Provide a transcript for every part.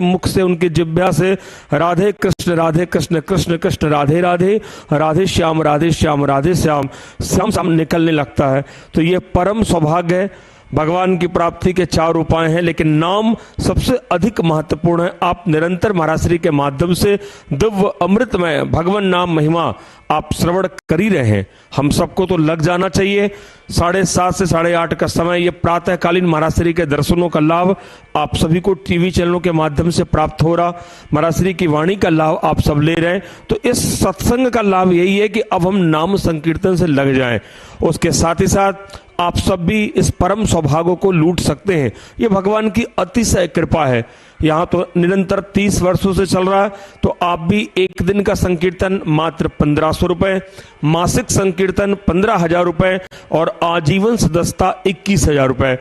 मुख से, उनकी जिह्वा से राधे कृष्ण कृष्ण कृष्ण राधे राधे, राधे श्याम राधे श्याम राधे श्याम श्याम श्याम निकलने लगता है। तो ये परम सौभाग्य है। भगवान की प्राप्ति के 4 उपाय हैं, लेकिन नाम सबसे अधिक महत्वपूर्ण है। आप निरंतर महाराज श्री के माध्यम से दिव्य अमृतमय भगवान नाम महिमा आप श्रवण कर ही रहे हैं। हम सबको तो लग जाना चाहिए। 7:30 से 8:30 का समय, ये प्रातःकालीन महाराज श्री के दर्शनों का लाभ आप सभी को टीवी चैनलों के माध्यम से प्राप्त हो रहा। महाराज श्री की वाणी का लाभ आप सब ले रहे हैं। तो इस सत्संग का लाभ यही है कि अब हम नाम संकीर्तन से लग जाएं। उसके साथ ही साथ आप सब भी इस परम सौभाग्य को लूट सकते हैं। ये भगवान की अतिशय कृपा है। यहाँ तो निरंतर 30 वर्षों से चल रहा है। तो आप भी एक दिन का संकीर्तन मात्र 1500 रुपए, मासिक संकीर्तन 15,000 रुपए और आजीवन सदस्यता 21,000 रुपए।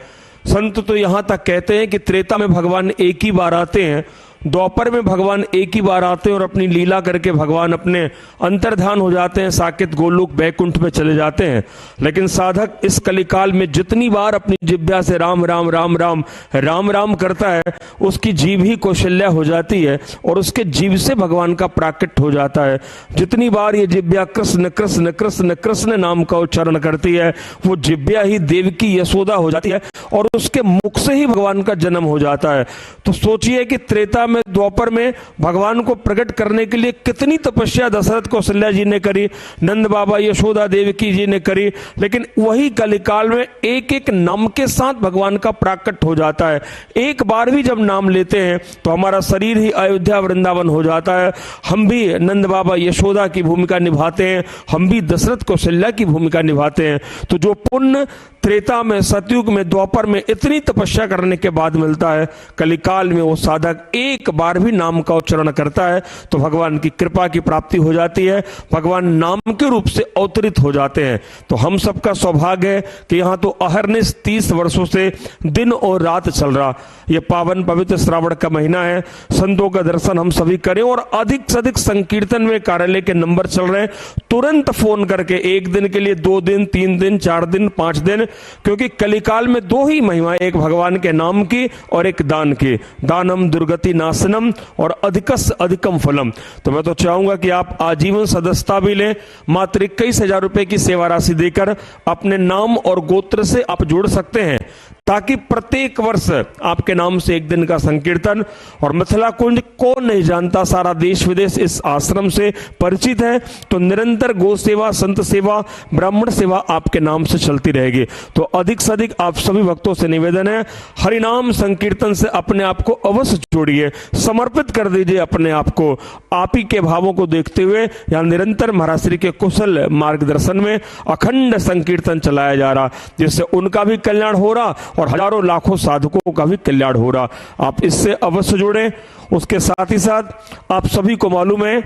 संत तो यहाँ तक कहते हैं कि त्रेता में भगवान एक ही बार आते हैं, द्वापर में भगवान एक ही बार आते हैं और अपनी लीला करके भगवान अपने अंतर्धान हो जाते हैं, साकेत गोलोक बैकुंठ में चले जाते हैं। लेकिन साधक इस कलिकाल में जितनी बार अपनी जिह्वा से राम राम राम राम राम राम करता है, उसकी जीभ ही कौशल्या हो जाती है और उसके जीभ से भगवान का प्राकट्य हो जाता है। जितनी बार ये जिह्वा कृष्ण कृष्ण कृष्ण कृष्ण नाम का उच्चारण करती है, वो जिह्वा ही देवकी यशोदा हो जाती है और उसके मुख से ही भगवान का जन्म हो जाता है। तो सोचिए कि त्रेता में, द्वापर में भगवान को प्रकट करने के लिए कितनी तपस्या दशरथ कौशल्या जी ने करी, नंद बाबा यशोदा देवकी जी ने करी। लेकिन वही कलिकाल में एक एक नाम के साथ भगवान का प्राकट हो जाता है। एक बार भी जब नाम लेते हैं तो हमारा शरीर ही अयोध्या वृंदावन हो जाता है। हम भी नंद बाबा यशोदा की भूमिका निभाते हैं, हम भी दशरथ कौशल्या की भूमिका निभाते हैं। तो जो पुण्य त्रेता में, सतयुग में, द्वापर में इतनी तपस्या करने के बाद मिलता है, कलिकाल में वो साधक एक बार भी नाम का उच्चारण करता है तो भगवान की कृपा की प्राप्ति हो जाती है। भगवान नाम के रूप से अवतरित हो जाते हैं। तो हम सबका सौभाग्य है कि यहाँ तो अहरनिश 30 वर्षों से दिन और रात चल रहा। ये पावन पवित्र श्रावण का महीना है। संतों का दर्शन हम सभी करें और अधिक से अधिक संकीर्तन में कार्यालय के नंबर चल रहे हैं। तुरंत फोन करके, एक दिन के लिए 2 दिन, 3 दिन, 4 दिन, 5 दिन, क्योंकि कलिकाल में 2 ही महिमाएं, एक भगवान के नाम की और एक दान की। दानम दुर्गति नाशनम और अधिकस अधिकम फलम। तो मैं तो चाहूंगा कि आप आजीवन सदस्यता भी लें। मात्र 21,000 रुपए की सेवा राशि देकर अपने नाम और गोत्र से आप जुड़ सकते हैं, ताकि प्रत्येक वर्ष आपके नाम से एक दिन का संकीर्तन। और मिथिला कुंज कौन नहीं जानता, सारा देश विदेश इस आश्रम से परिचित है। तो निरंतर गो सेवा, संत सेवा, ब्राह्मण सेवा आपके नाम से चलती रहेगी। तो अधिक से अधिक आप सभी भक्तों से निवेदन है, हरिनाम संकीर्तन से अपने आप को अवश्य जोड़िए, समर्पित कर दीजिए अपने आप को। आप ही के भावों को देखते हुए यहाँ निरंतर महाराज श्री के कुशल मार्गदर्शन में अखंड संकीर्तन चलाया जा रहा, जिससे उनका भी कल्याण हो रहा और हजारों लाखों साधकों का भी कल्याण हो रहा। आप इससे अवश्य जुड़ें। उसके साथ ही साथ आप सभी को मालूम है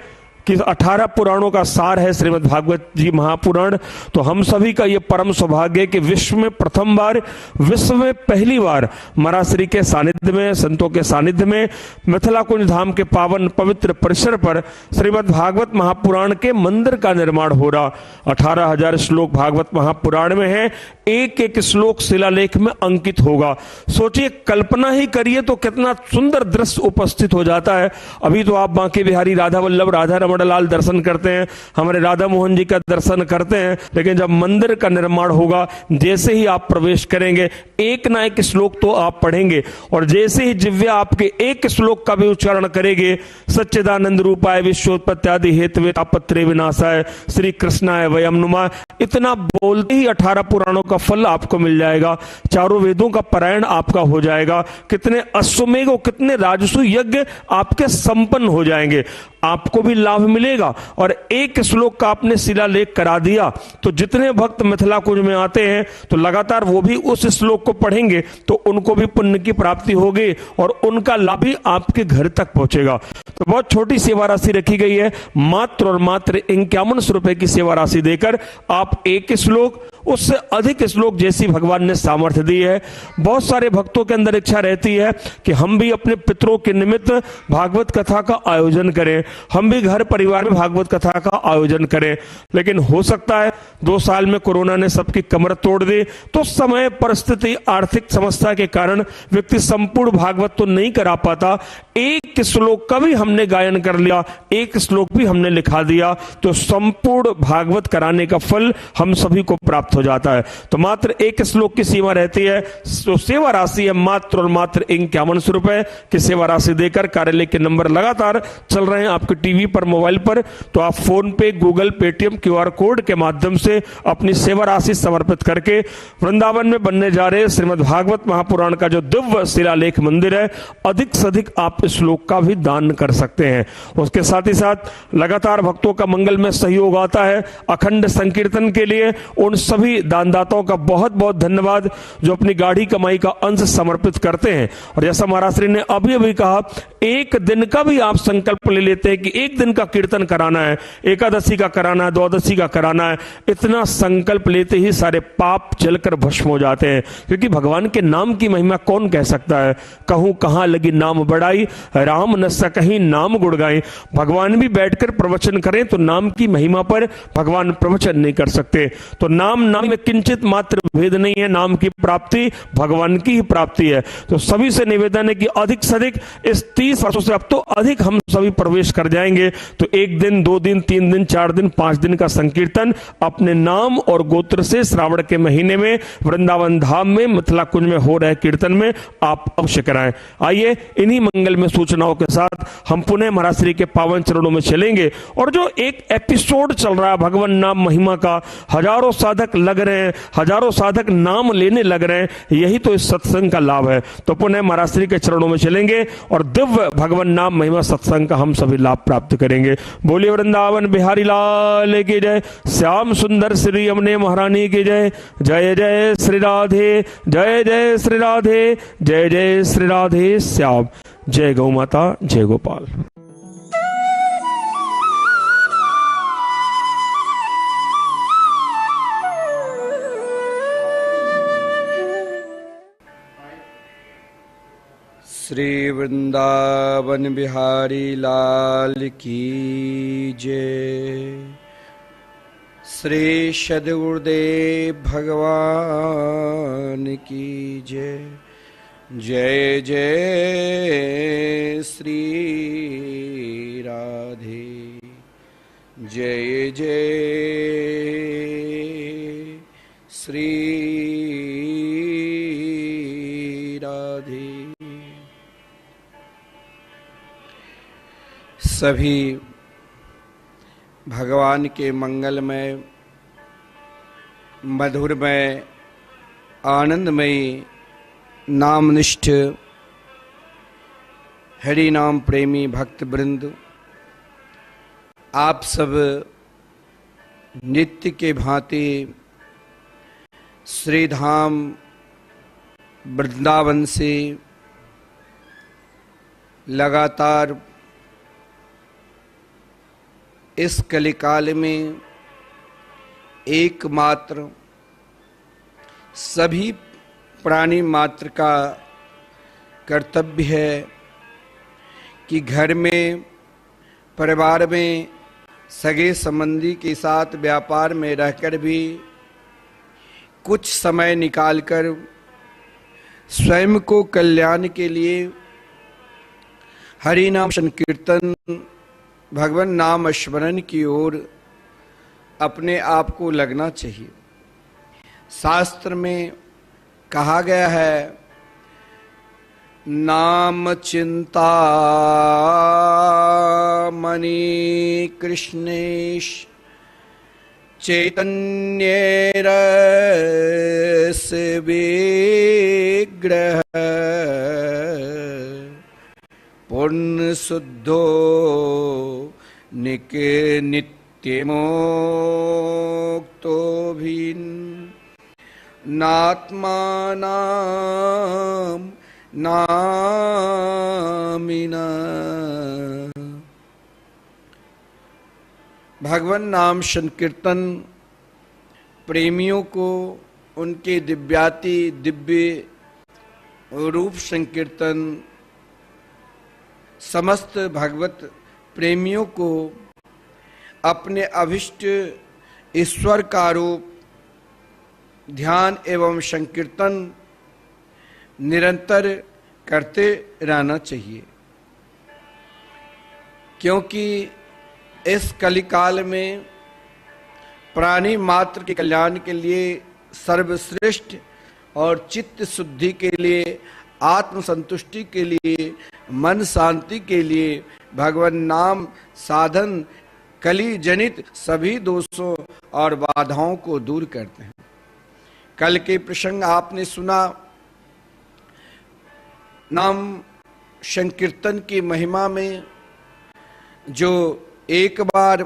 कि 18 पुराणों का सार है श्रीमद् भागवत जी महापुराण। तो हम सभी का ये परम सौभाग्य है कि विश्व में प्रथम बार, विश्व में पहली बार महाराज श्री के सानिध्य में, संतों के सानिध्य में, मिथिला कुंज धाम के पावन पवित्र परिसर पर श्रीमद् भागवत महापुराण के मंदिर का निर्माण हो रहा। 18,000 श्लोक भागवत महापुराण में है, एक एक श्लोक शिलालेख में अंकित होगा। सोचिए, कल्पना ही करिए तो कितना सुंदर दृश्य उपस्थित हो जाता है। अभी तो आप बांके बिहारी राधा वल्लभ, राधा रमण लाल दर्शन करते हैं, हमारे राधा मोहन जी का दर्शन करते हैं, लेकिन जब मंदिर का निर्माण होगा, जैसे ही आप प्रवेश करेंगे, एक ना एक श्लोक तो आप पढ़ेंगे। और जैसे ही जिह्वा आपके एक श्लोक का भी उच्चारण करेंगे, सच्चिदानंद रूपाय विश्वोत्पत्त्यादि हेतवे तापत्रे विनाशाय श्री कृष्णाय वयम नुमा, इतना बोलते ही 18 पुराणों का फल आपको मिल जाएगा। चारों वेदों का पारायण आपका हो जाएगा। कितने अश्वमेघ और कितने राजसु यज्ञ आपके संपन्न हो जाएंगे। आपको भी लाभ मिलेगा। और एक श्लोक का आपने शिलालेख करा दिया तो जितने भक्त मिथिला कुंज में आते हैं तो लगातार वो भी उस श्लोक को पढ़ेंगे, तो उनको भी पुण्य की प्राप्ति होगी और उनका लाभ भी आपके घर तक पहुंचेगा। तो बहुत छोटी सेवा राशि रखी गई है, मात्र और मात्र 51 रुपए की सेवा राशि देकर आप एक श्लोक उससे अधिक श्लोक जैसी भगवान ने सामर्थ्य दी है। बहुत सारे भक्तों के अंदर इच्छा रहती है कि हम भी अपने पितरों के निमित्त भागवत कथा का आयोजन करें, हम भी घर परिवार में भागवत कथा का आयोजन करें, लेकिन हो सकता है 2 साल में कोरोना ने सबकी कमर तोड़ दी, तो समय परिस्थिति आर्थिक समस्या के कारण व्यक्ति संपूर्ण भागवत तो नहीं करा पाता। एक श्लोक का भी हमने गायन कर लिया, एक श्लोक भी हमने लिखा दिया, तो संपूर्ण भागवत कराने का फल हम सभी को प्राप्त हो जाता है। तो मात्र एक श्लोक की सीमा रहती है, तो सेवा राशि है मात्र और मात्र 51 रुपए की सेवा राशि देकर कार्यालय के नंबर लगातार चल रहे हैं आपके टीवी पर, मोबाइल पर, तो आप फोन पे, गूगल, पेटीएम, QR कोड के माध्यम से अपनी सेवा राशि समर्पित करके वृंदावन में बनने जा रहे श्रीमद् भागवत महापुराण का जो दिव्य शिलालेख मंदिर है, अधिक से अधिक आप इस श्लोक का भी दान कर सकते हैं। उसके साथ ही साथ लगातार भक्तों का मंगल में सहयोग आता है अखंड संकीर्तन के लिए। उन सभी दानदाताओं का बहुत बहुत धन्यवाद जो अपनी गाढ़ी कमाई का अंश समर्पित करते हैं। और जैसा महाराज श्री ने अभी अभी कहा, एक दिन का भी आप संकल्प ले लेते हैं कि एक दिन का कीर्तन कराना है, एकादशी का कराना है, द्वादशी का कराना है, इतना संकल्प लेते ही सारे पाप जलकर भस्म हो जाते हैं। क्योंकि भगवान के नाम की महिमा कौन कह सकता है। कहूं कहां लगी नाम बढ़ाई, राम न सकहीं नाम गुण गाई। भगवान भी बैठकर प्रवचन करें तो नाम की महिमा पर भगवान प्रवचन नहीं कर सकते। तो नाम में किंचित मात्र भेद नहीं है, नाम की प्राप्ति भगवान की ही प्राप्ति है। तो सभी से निवेदन है कि अधिक से अधिक इस 30 वर्षों से अब तो अधिक हम सभी प्रवेश कर जाएंगे, तो 1 दिन, 2 दिन, 3 दिन, 4 दिन, 5 दिन का संकीर्तन अपने नाम और गोत्र से श्रावण के महीने में वृंदावन धाम में मिथिला कुंज में हो रहे कीर्तन में आप अवश्य कराएं। आइए इन्हीं मंगल में सूचनाओं के साथ हम पुनः महाराज श्री के पावन चरणों में चलेंगे। और जो एक एपिसोड चल रहा है भगवान नाम महिमा का, हजारों साधक लग रहे हैं, हजारों साधक नाम लेने लग रहे हैं, यही तो इस सत्संग का लाभ है। तो पुनः महाराज श्री के चरणों में चलेंगे और दिव्य भगवान नाम महिमा सत्संग का हम सभी लाभ प्राप्त करेंगे। बोलिए वृंदावन बिहारी लाल की जय, श्याम सुंदर श्री यमुने महारानी की जय। जय जय श्री राधे, जय जय श्री राधे, जय जय श्री राधे श्याम। जय गौ माता, जय गोपाल। श्री वृंदावन बिहारी लाल की जय। श्री सद्गुरुदेव भगवान की जय। जय जय श्री राधे, जय जय श्री राधे। सभी भगवान के मंगलमय, मधुरमय, आनंदमयी, नामनिष्ठ हरि नाम प्रेमी भक्त वृंद, आप सब नित्य के भांति श्री धाम वृंदावन से लगातार इस कलिकाल में एकमात्र सभी प्राणी मात्र का कर्तव्य है कि घर में, परिवार में, सगे संबंधी के साथ व्यापार में रहकर भी कुछ समय निकालकर स्वयं को कल्याण के लिए हरि नाम संकीर्तन, भगवान नाम स्मरण की ओर अपने आप को लगना चाहिए। शास्त्र में कहा गया है, नाम चिंता मणि कृष्णेश चैतन्य रस विग्रह पूर्ण शुद्धो नित्य मोक्तो भिन्न नात्मानां नामिना। भगवान नाम संकीर्तन प्रेमियों को उनके दिव्याति दिव्य रूप संकीर्तन, समस्त भगवत प्रेमियों को अपने अभिष्ट ईश्वर का रूप ध्यान एवं संकीर्तन निरंतर करते रहना चाहिए, क्योंकि इस कलिकाल में प्राणी मात्र के कल्याण के लिए सर्वश्रेष्ठ और चित्त शुद्धि के लिए, आत्म संतुष्टि के लिए, मन शांति के लिए भगवान नाम साधन कली जनित सभी दोषों और बाधाओं को दूर करते हैं। कल के प्रसंग आपने सुना, नाम संकीर्तन की महिमा में जो एक बार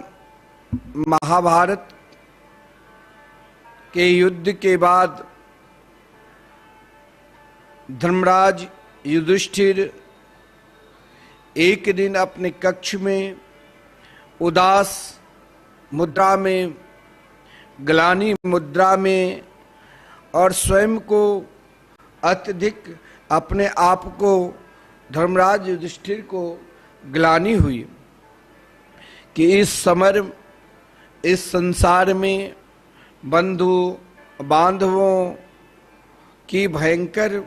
महाभारत के युद्ध के बाद धर्मराज युधिष्ठिर एक दिन अपने कक्ष में उदास मुद्रा में, ग्लानि मुद्रा में और स्वयं को अत्यधिक अपने आप को धर्मराज युधिष्ठिर को ग्लानि हुई कि इस समय इस संसार में बंधु बांधवों की भयंकर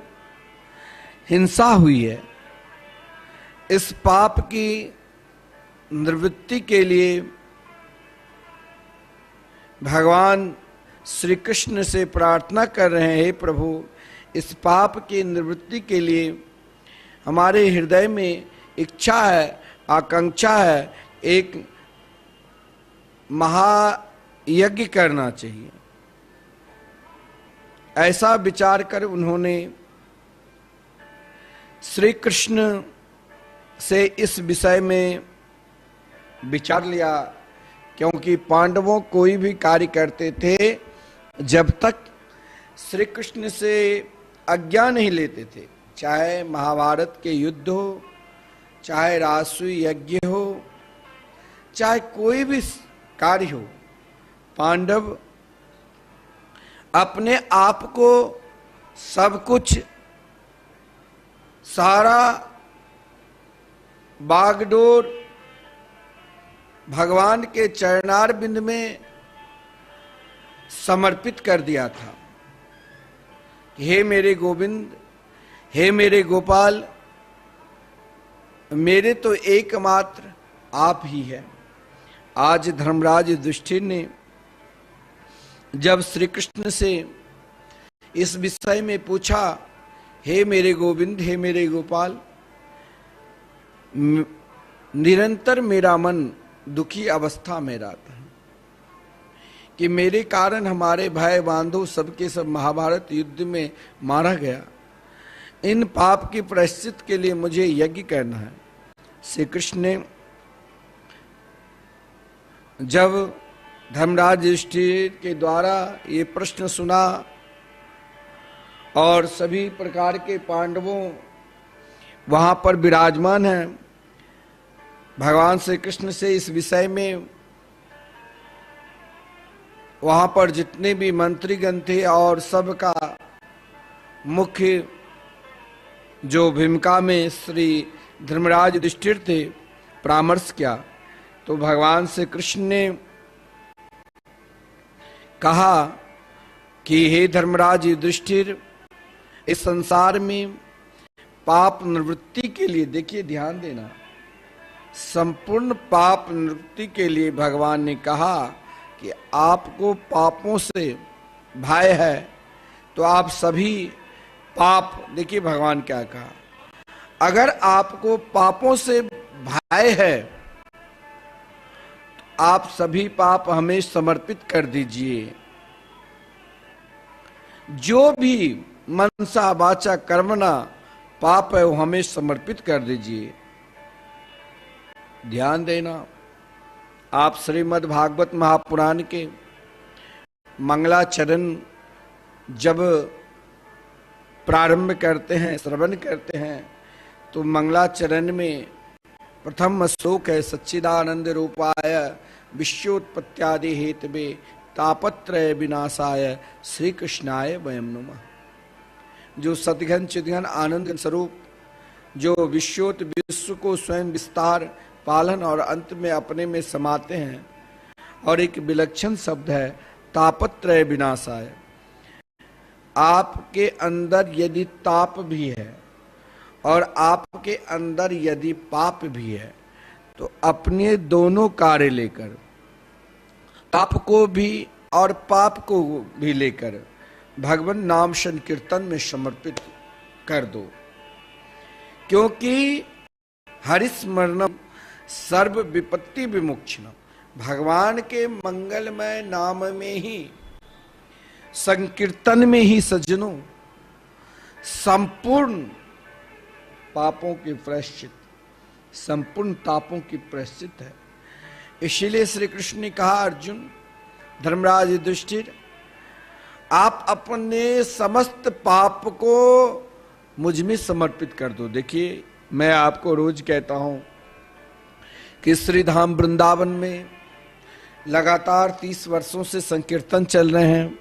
हिंसा हुई है। इस पाप की निवृत्ति के लिए भगवान श्री कृष्ण से प्रार्थना कर रहे हैं, हे प्रभु, इस पाप की निवृत्ति के लिए हमारे हृदय में इच्छा है, आकांक्षा है, एक महायज्ञ करना चाहिए। ऐसा विचार कर उन्होंने श्री कृष्ण से इस विषय में विचार लिया, क्योंकि पांडवों कोई भी कार्य करते थे जब तक श्री कृष्ण से आज्ञा नहीं लेते थे, चाहे महाभारत के युद्ध हो, चाहे राजसूय यज्ञ हो, चाहे कोई भी कार्य हो, पांडव अपने आप को सब कुछ सारा बागडोर भगवान के चरणार बिंद में समर्पित कर दिया था। हे मेरे गोविंद, हे मेरे गोपाल, मेरे तो एकमात्र आप ही है। आज धर्मराज युधिष्ठिर ने जब श्री कृष्ण से इस विषय में पूछा, हे मेरे गोविंद, हे मेरे गोपाल, निरंतर मेरा मन दुखी अवस्था में रहता है कि मेरे कारण हमारे भाई बांधव सबके सब महाभारत युद्ध में मारा गया। इन पाप की प्रायश्चित के लिए मुझे यज्ञ करना है। श्री कृष्ण ने जब धर्मराज युधिष्ठिर के द्वारा ये प्रश्न सुना और सभी प्रकार के पांडवों वहां पर विराजमान हैं, भगवान श्री कृष्ण से इस विषय में वहां पर जितने भी मंत्रीगण थे और सबका मुख्य जो भूमिका में श्री धर्मराज युधिष्ठिर थे परामर्श किया, तो भगवान श्री कृष्ण ने कहा कि हे धर्मराज युधिष्ठिर, इस संसार में पाप निवृत्ति के लिए, देखिए ध्यान देना, संपूर्ण पाप निवृत्ति के लिए भगवान ने कहा कि आपको पापों से भय है, तो आप सभी पाप, देखिए भगवान क्या कहा, अगर आपको पापों से भय है तो आप सभी पाप हमें समर्पित कर दीजिए। जो भी मनसा वाचा कर्मणा पाप है वो हमें समर्पित कर दीजिए। ध्यान देना, आप श्रीमद् भागवत महापुराण के मंगलाचरण जब प्रारंभ करते हैं, श्रवण करते हैं, तो मंगलाचरण में प्रथम श्लोक है, सच्चिदानंद रूपाय विश्वोत्पत्त्यादि हेतवे तापत्रय विनाशाय श्री कृष्णाय वयम नमः। जो सतघन चिदघन आनंद स्वरूप, जो विश्वोत विश्व को स्वयं विस्तार, पालन और अंत में अपने में समाते हैं, और एक विलक्षण शब्द है तापत्रय विनाशाय। आपके अंदर यदि ताप भी है और आपके अंदर यदि पाप भी है, तो अपने दोनों कार्य लेकर, ताप को भी और पाप को भी लेकर भगवान नाम संकीर्तन में समर्पित कर दो, क्योंकि हरिस्मरणम सर्व विपत्ति विमुक्षणम। भगवान के मंगलमय नाम में ही, संकीर्तन में ही सज्जनों, संपूर्ण पापों की प्रायश्चित, संपूर्ण तापों की प्रायश्चित है। इसीलिए श्री कृष्ण ने कहा, अर्जुन, धर्मराज युधिष्ठिर, आप अपने समस्त पाप को मुझ में समर्पित कर दो। देखिए, मैं आपको रोज कहता हूं कि श्री धाम वृंदावन में लगातार 30 वर्षों से संकीर्तन चल रहे हैं,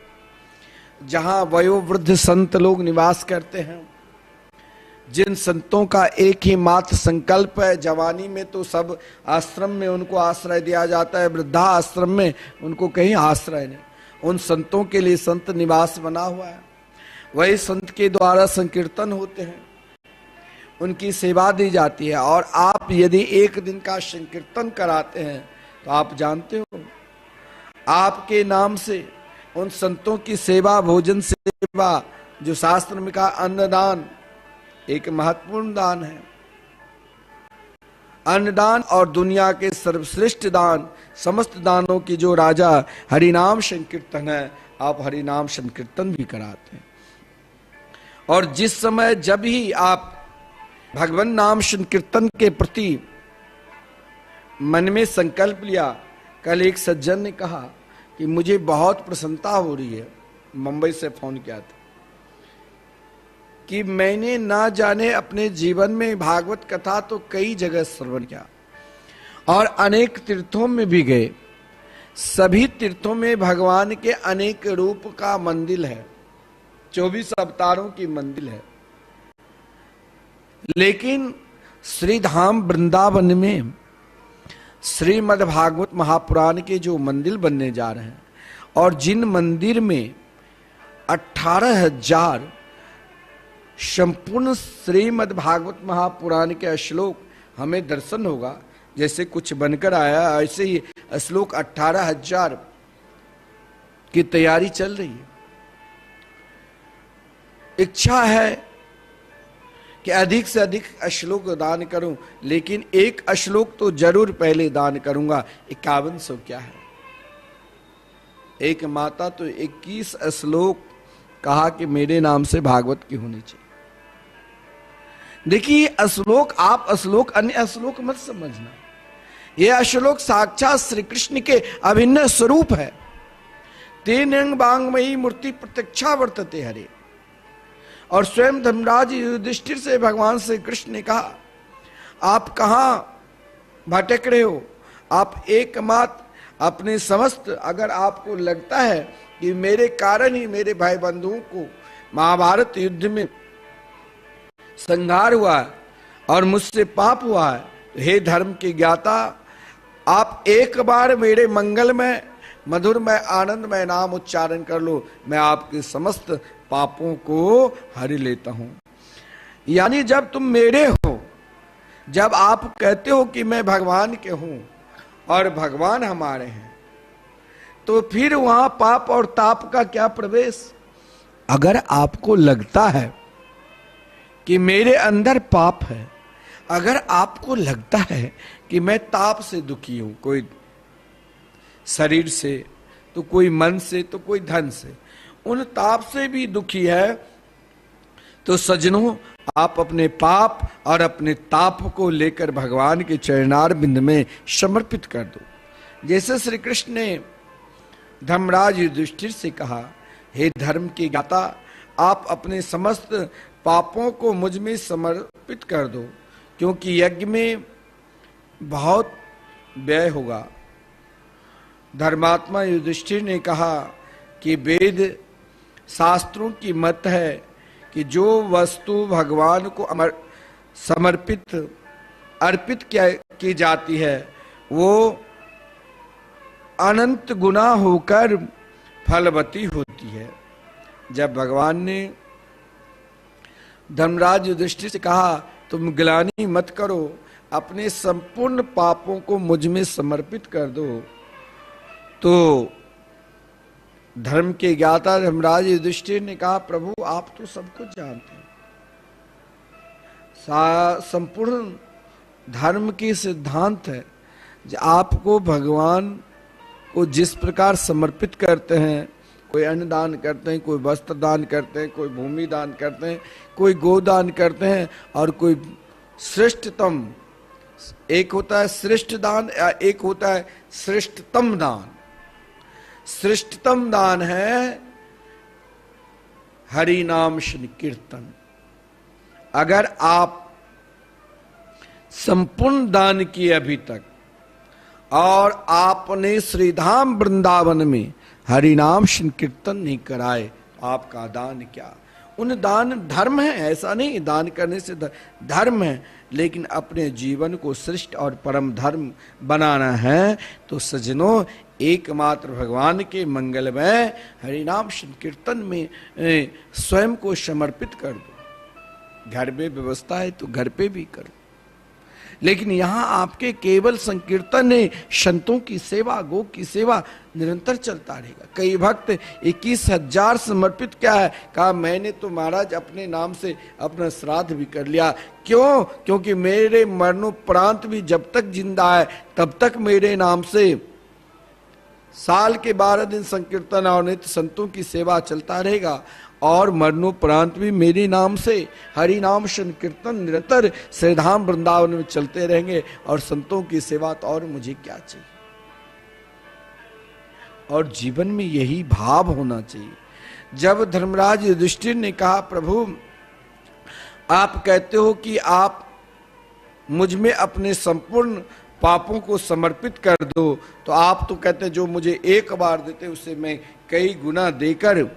जहां वयोवृद्ध संत लोग निवास करते हैं, जिन संतों का एक ही मात्र संकल्प है, जवानी में तो सब आश्रम में उनको आश्रय दिया जाता है, वृद्धा आश्रम में उनको कहीं आश्रय नहीं। उन संतों के लिए संत निवास बना हुआ है, वही संत के द्वारा संकीर्तन होते हैं, उनकी सेवा दी जाती है। और आप यदि एक दिन का संकीर्तन कराते हैं, तो आप जानते हो, आपके नाम से उन संतों की सेवा, भोजन सेवा, जो शास्त्र में कहा अन्नदान, एक महत्वपूर्ण दान है। अन्नदान और दुनिया के सर्वश्रेष्ठ दान, समस्त दानों की जो राजा हरिनाम संकीर्तन है, आप हरिनाम संकीर्तन भी कराते हैं। और जिस समय जब ही आप भगवान नाम संकीर्तन के प्रति मन में संकल्प लिया, कल एक सज्जन ने कहा कि मुझे बहुत प्रसन्नता हो रही है, मुंबई से फोन किया था, कि मैंने ना जाने अपने जीवन में भागवत कथा तो कई जगह श्रवण किया और अनेक तीर्थों में भी गए। सभी तीर्थों में भगवान के अनेक रूप का मंदिर है, 24 अवतारों की मंदिर है, लेकिन श्री धाम वृंदावन में श्रीमद् भागवत महापुराण के जो मंदिर बनने जा रहे हैं, और जिन मंदिर में 18,000 संपूर्ण श्रीमद् भागवत महापुराण के श्लोक हमें दर्शन होगा, जैसे कुछ बनकर आया ऐसे ही श्लोक 18,000 की तैयारी चल रही है। इच्छा है कि अधिक से अधिक श्लोक दान करूं, लेकिन एक श्लोक तो जरूर पहले दान करूंगा। 5100 क्या है? एक माता तो 21 श्लोक कहा कि मेरे नाम से भागवत की होनी चाहिए। देखिए, श्लोक, आप श्लोक अन्य श्लोक मत समझना, यह श्लोक साक्षात श्री कृष्ण के अभिन्न स्वरूप है। तेन अंग बांगमयी मूर्ति प्रत्यक्षा वर्तते हरे। और स्वयं धर्मराज युधिष्ठिर से भगवान श्री कृष्ण ने कहा, आप कहां भटक रहे हो? आप एकमात्र अपने समस्त, अगर आपको लगता है कि मेरे कारण ही मेरे भाई बंधुओं को महाभारत युद्ध में संहार हुआ है और मुझसे पाप हुआ है, तो हे धर्म के ज्ञाता, आप एक बार मेरे मंगलमय मधुरमय आनंदमय नाम उच्चारण कर लो, मैं आपके समस्त पापों को हर लेता हूं। यानी जब तुम मेरे हो, जब आप कहते हो कि मैं भगवान के हूं और भगवान हमारे हैं, तो फिर वहां पाप और ताप का क्या प्रवेश? अगर आपको लगता है कि मेरे अंदर पाप है, अगर आपको लगता है कि मैं ताप से दुखी हूं, कोई शरीर से, तो कोई मन से, तो कोई धन से, उन ताप से भी दुखी है, तो सज्जनों, आप अपने पाप और अपने ताप को लेकर भगवान के चरणार बिंद में समर्पित कर दो। जैसे श्री कृष्ण ने धर्मराज युधिष्ठिर से कहा, हे धर्म के ज्ञाता, आप अपने समस्त पापों को मुझ में समर्पित कर दो, क्योंकि यज्ञ में बहुत व्यय होगा धर्मात्मा युधिष्ठिर ने कहा कि वेद शास्त्रों की मत है कि जो वस्तु भगवान को समर्पित अर्पित की जाती है वो अनंत गुना होकर फलवती होती है। जब भगवान ने धर्मराज युधिष्ठिर से कहा तुम ग्लानि मत करो, अपने संपूर्ण पापों को मुझ में समर्पित कर दो, तो धर्म के ज्ञाता धर्मराज युधिष्ठिर ने कहा प्रभु आप तो सब कुछ जानते हैं, संपूर्ण धर्म के सिद्धांत है आपको भगवान को जिस प्रकार समर्पित करते हैं, कोई अन्न दान करते हैं, कोई वस्त्र दान करते हैं, कोई भूमि दान करते हैं, कोई गोदान करते हैं, और कोई श्रेष्ठतम, एक होता है श्रेष्ठ दान, एक होता है श्रेष्ठतम दान। श्रेष्ठतम दान है हरि नाम संकीर्तन। अगर आप संपूर्ण दान किए अभी तक और आपने श्रीधाम वृंदावन में हरि नाम संकीर्तन नहीं कराए, आपका दान क्या? उन दान धर्म है, ऐसा नहीं दान करने से धर्म है, लेकिन अपने जीवन को श्रेष्ठ और परम धर्म बनाना है तो सज्जनों एकमात्र भगवान के मंगलमय हरि नाम संकीर्तन में स्वयं को समर्पित कर दो। घर में व्यवस्था है तो घर पे भी करो, लेकिन यहां आपके केवल संकीर्तन ने संतों की सेवा, गो की सेवा निरंतर चलता रहेगा। कई भक्त 21,000 समर्पित क्या है, कहा मैंने तो महाराज अपने नाम से अपना श्राद्ध भी कर लिया। क्यों? क्योंकि मेरे मरणोपरांत भी जब तक जिंदा है तब तक मेरे नाम से साल के 12 दिन संकीर्तन और नित्य संतों की सेवा चलता रहेगा, और मरणोपरांत भी मेरे नाम से हरि नाम संकीर्तन निरंतर श्रीधाम वृंदावन में चलते रहेंगे, और संतों की सेवा तो और मुझे क्या चाहिए। और जीवन में यही भाव होना चाहिए। जब धर्मराज युधिष्ठिर ने कहा प्रभु आप कहते हो कि आप मुझ में अपने संपूर्ण पापों को समर्पित कर दो, तो आप तो कहते जो मुझे एक बार देते उससे मैं कई गुना देकर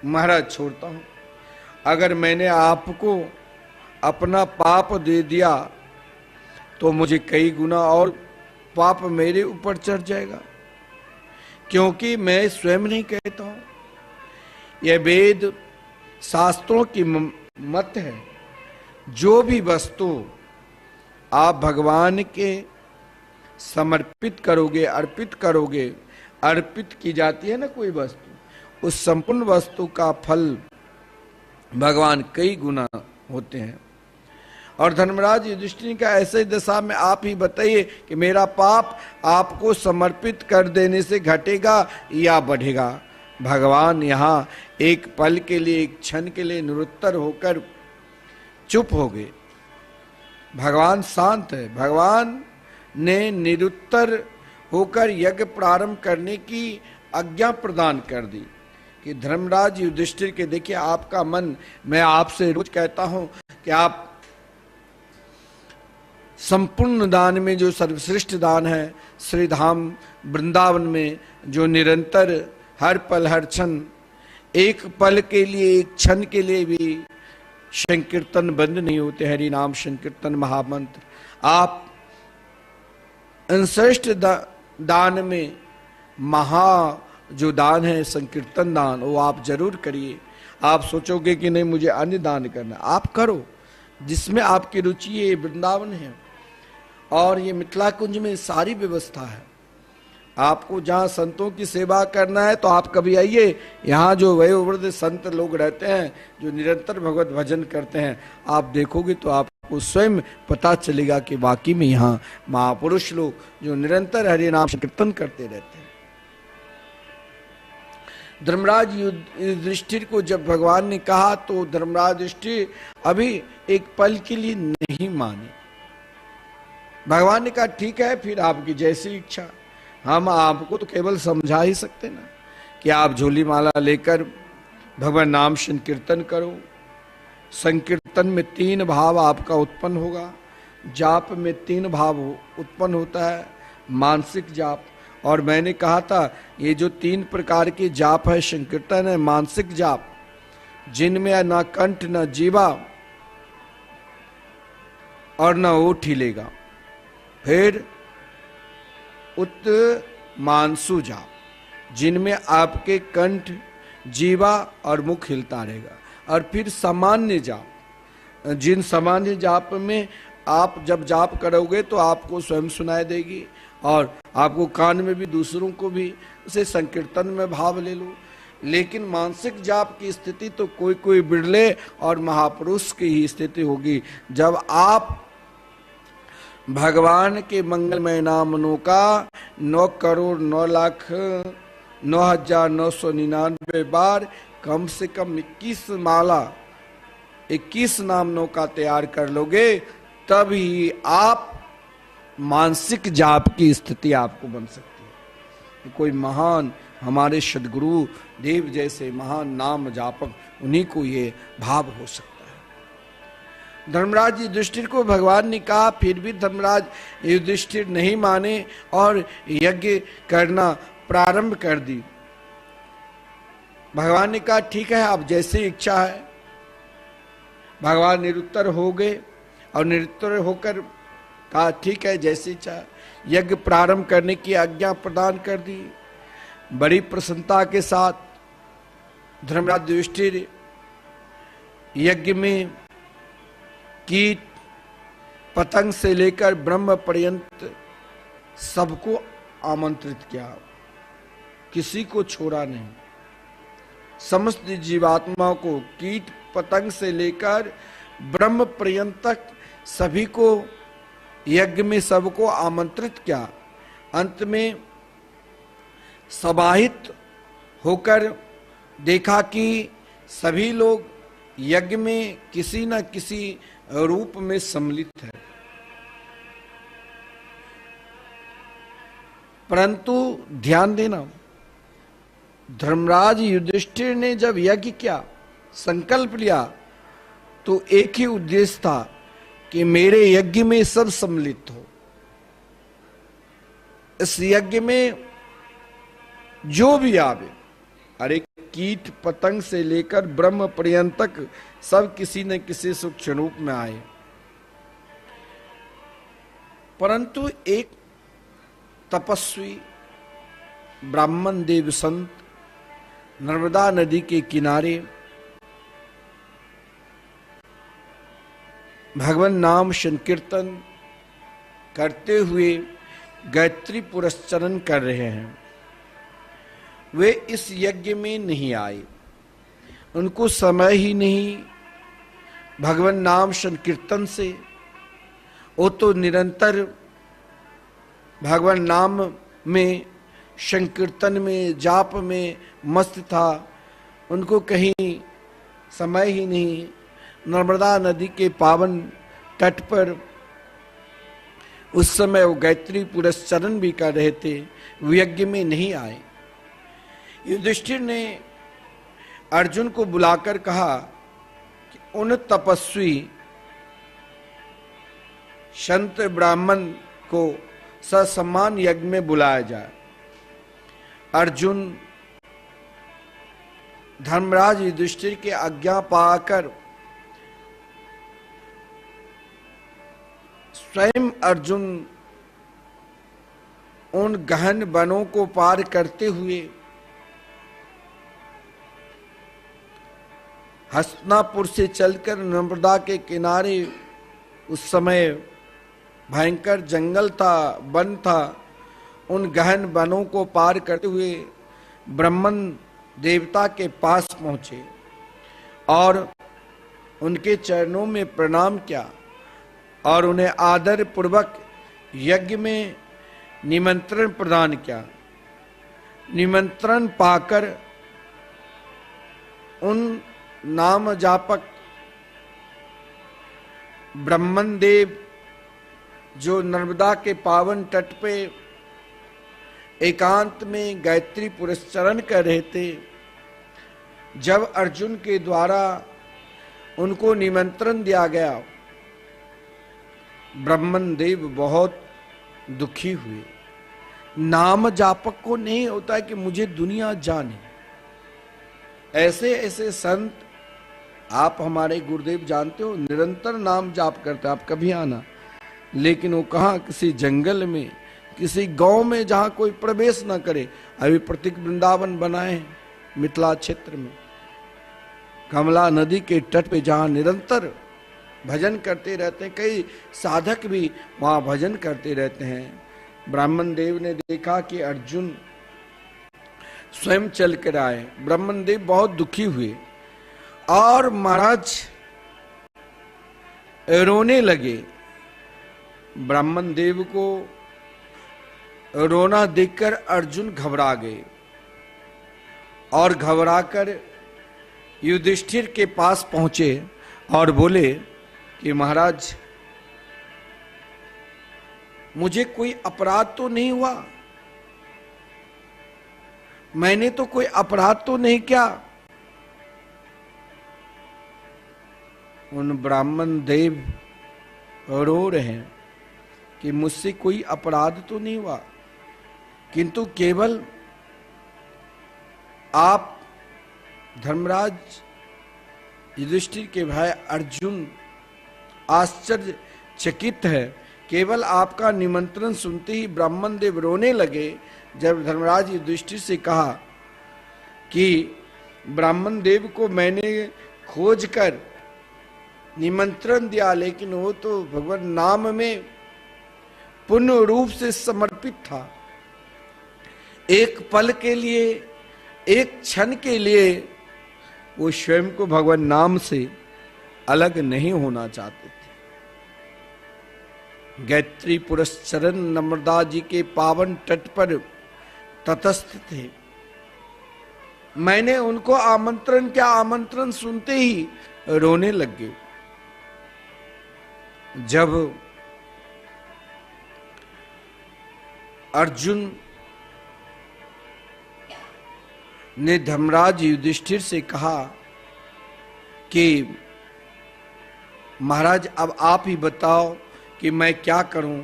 महाराज छोड़ता हूं। अगर मैंने आपको अपना पाप दे दिया तो मुझे कई गुना और पाप मेरे ऊपर चढ़ जाएगा, क्योंकि मैं स्वयं नहीं कहता हूं, यह वेद शास्त्रों की मत है। जो भी वस्तु आप भगवान के समर्पित करोगे, अर्पित करोगे, अर्पित की जाती है ना कोई वस्तु, उस संपूर्ण वस्तु का फल भगवान कई गुना होते हैं। और धर्मराज युधिष्ठिर का ऐसे दशा में आप ही बताइए कि मेरा पाप आपको समर्पित कर देने से घटेगा या बढ़ेगा। भगवान यहाँ एक पल के लिए, एक क्षण के लिए निरुत्तर होकर चुप हो गए। भगवान शांत है। भगवान ने निरुत्तर होकर यज्ञ प्रारंभ करने की आज्ञा प्रदान कर दी कि धर्मराज युधिष्ठिर के देखिए आपका मन, मैं आपसे रोज कहता हूं कि आप संपूर्ण दान में जो सर्वश्रेष्ठ दान है श्रीधाम वृंदावन में, जो निरंतर हर पल हर क्षण, एक पल के लिए, एक क्षण के लिए भी संकीर्तन बंद नहीं होते, हरि नाम संकीर्तन महामंत्र। आप श्रेष्ठ दान में महा जो दान है संकीर्तन दान, वो आप जरूर करिए। आप सोचोगे कि नहीं मुझे अन्य दान करना, आप करो जिसमें आपकी रुचि है। ये वृंदावन है और ये मिथिला कुंज में सारी व्यवस्था है। आपको जहाँ संतों की सेवा करना है तो आप कभी आइए, यहाँ जो वयोवृद्ध संत लोग रहते हैं जो निरंतर भगवत भजन करते हैं, आप देखोगे तो आपको स्वयं पता चलेगा कि वाकई में यहाँ महापुरुष लोग जो निरंतर हरि नाम कीर्तन करते रहते हैं। धर्मराज युधिष्ठिर को जब भगवान ने कहा तो धर्मराज युधिष्ठिर अभी एक पल के लिए नहीं माने। भगवान ने कहा ठीक है, फिर आपकी जैसी इच्छा। हम आपको तो केवल समझा ही सकते ना कि आप झोली माला लेकर भगवान नाम संकीर्तन करो। संकीर्तन में 3 भाव आपका उत्पन्न होगा। जाप में 3 भाव उत्पन्न होता है, मानसिक जाप और मैंने कहा था ये जो 3 प्रकार के जाप है संकीर्तन है, मानसिक जाप, जिनमें ना कंठ न जीवा और न ओठ हिलेगा। फिर उत मानसु जाप, जिनमें आपके कंठ, जीवा और मुख हिलता रहेगा। और फिर सामान्य जाप, जिन सामान्य जाप में आप जब जाप करोगे तो आपको स्वयं सुनाई देगी और आपको कान में भी, दूसरों को भी, उसे संकीर्तन में भाव ले लो। लेकिन मानसिक जाप की स्थिति तो कोई कोई बिरले और महापुरुष की ही स्थिति होगी, जब आप भगवान के मंगलमय नामों का 9,09,09,999 बार कम से कम 21 माला, 21 नामों का तैयार कर लोगे, तब ही आप मानसिक जाप की स्थिति आपको बन सकती है। कोई महान हमारे सदगुरु देव जैसे महान नाम जापक, उन्हीं को ये भाव हो सकता है। धर्मराज युधिष्ठिर को भगवान ने कहा, फिर भी धर्मराज युधिष्ठिर नहीं माने और यज्ञ करना प्रारंभ कर दी। भगवान ने कहा ठीक है, आप जैसे इच्छा है। भगवान निरुत्तर हो गए और निरुत्तर होकर कहा ठीक है, जैसे इच्छा है। यज्ञ प्रारंभ करने की आज्ञा प्रदान कर दी। बड़ी प्रसन्नता के साथ धर्मराज युधिष्ठिर यज्ञ में कीट पतंग से लेकर ब्रह्म पर्यंत सबको आमंत्रित किया, किसी को छोड़ा नहीं। समस्त जीवात्माओं को, कीट पतंग से लेकर ब्रह्म पर्यंत तक सभी को यज्ञ में सबको आमंत्रित किया। अंत में समाहित होकर देखा कि सभी लोग यज्ञ में किसी न किसी रूप में सम्मिलित है, परंतु ध्यान देना, धर्मराज युधिष्ठिर ने जब यज्ञ किया, संकल्प लिया, तो एक ही उद्देश्य था कि मेरे यज्ञ में सब सम्मिलित हो। इस यज्ञ में जो भी आवे, अरे कीट पतंग से लेकर ब्रह्म पर्यंत तक सब किसी न किसी सूक्ष्म रूप में आए। परंतु एक तपस्वी ब्राह्मण देव संत नर्मदा नदी के किनारे भगवान नाम संकीर्तन करते हुए गायत्री पुरस्चरण कर रहे हैं। वे इस यज्ञ में नहीं आए, उनको समय ही नहीं भगवान नाम संकीर्तन से। वो तो निरंतर भगवान नाम में, संकीर्तन में, जाप में मस्त था, उनको कहीं समय ही नहीं। नर्मदा नदी के पावन तट पर उस समय वो गायत्री पुरस्चरण भी कर रहे थे, वो यज्ञ में नहीं आए। युधिष्ठिर ने अर्जुन को बुलाकर कहा कि उन तपस्वी संत ब्राह्मण को ससम्मान यज्ञ में बुलाया जाए। अर्जुन धर्मराज युधिष्ठिर की आज्ञा पाकर स्वयं अर्जुन उन गहन वनों को पार करते हुए हस्तिनापुर से चलकर नर्मदा के किनारे, उस समय भयंकर जंगल था, वन था, उन गहन वनों को पार करते हुए ब्रह्मन देवता के पास पहुंचे और उनके चरणों में प्रणाम किया और उन्हें आदर पूर्वक यज्ञ में निमंत्रण प्रदान किया। निमंत्रण पाकर उन नाम जापक ब्रह्मन देव जो नर्मदा के पावन तट पे एकांत में गायत्री पुरस्चरण कर रहे थे, जब अर्जुन के द्वारा उनको निमंत्रण दिया गया, ब्रह्मन देव बहुत दुखी हुए। नाम जापक को नहीं होता है कि मुझे दुनिया जाने। ऐसे ऐसे संत आप हमारे गुरुदेव जानते हो, निरंतर नाम जाप करते, आप कभी आना। लेकिन वो कहाँ, किसी जंगल में, किसी गांव में जहां कोई प्रवेश ना करे। अभी प्रतीक वृंदावन बनाए मिथिला क्षेत्र में, कमला नदी के तट पे, जहां निरंतर भजन करते रहते हैं। कई साधक भी वहां भजन करते रहते हैं। ब्राह्मण देव ने देखा कि अर्जुन स्वयं चल कर आए। ब्राह्मण देव बहुत दुखी हुए और महाराज रोने लगे। ब्राह्मण देव को रोना देखकर अर्जुन घबरा गए और घबराकर युधिष्ठिर के पास पहुंचे और बोले कि महाराज, मुझे कोई अपराध तो नहीं हुआ, मैंने तो कोई अपराध तो नहीं किया। उन ब्राह्मण देव रो रहे हैं कि मुझसे कोई अपराध तो नहीं हुआ, किंतु केवल आप धर्मराज युधिष्ठिर के भाई अर्जुन आश्चर्यचकित है। केवल आपका निमंत्रण सुनते ही ब्राह्मण देव रोने लगे। जब धर्मराज युधिष्ठिर से कहा कि ब्राह्मण देव को मैंने खोज कर निमंत्रण दिया, लेकिन वो तो भगवान नाम में पूर्ण रूप से समर्पित था, एक पल के लिए, एक क्षण के लिए वो स्वयं को भगवान नाम से अलग नहीं होना चाहते थे। गायत्री पुरस्चरण नर्मदा जी के पावन तट पर तटस्थ थे। मैंने उनको आमंत्रण किया, आमंत्रण सुनते ही रोने लग गए। जब अर्जुन ने धर्मराज युधिष्ठिर से कहा कि महाराज अब आप ही बताओ कि मैं क्या करूं,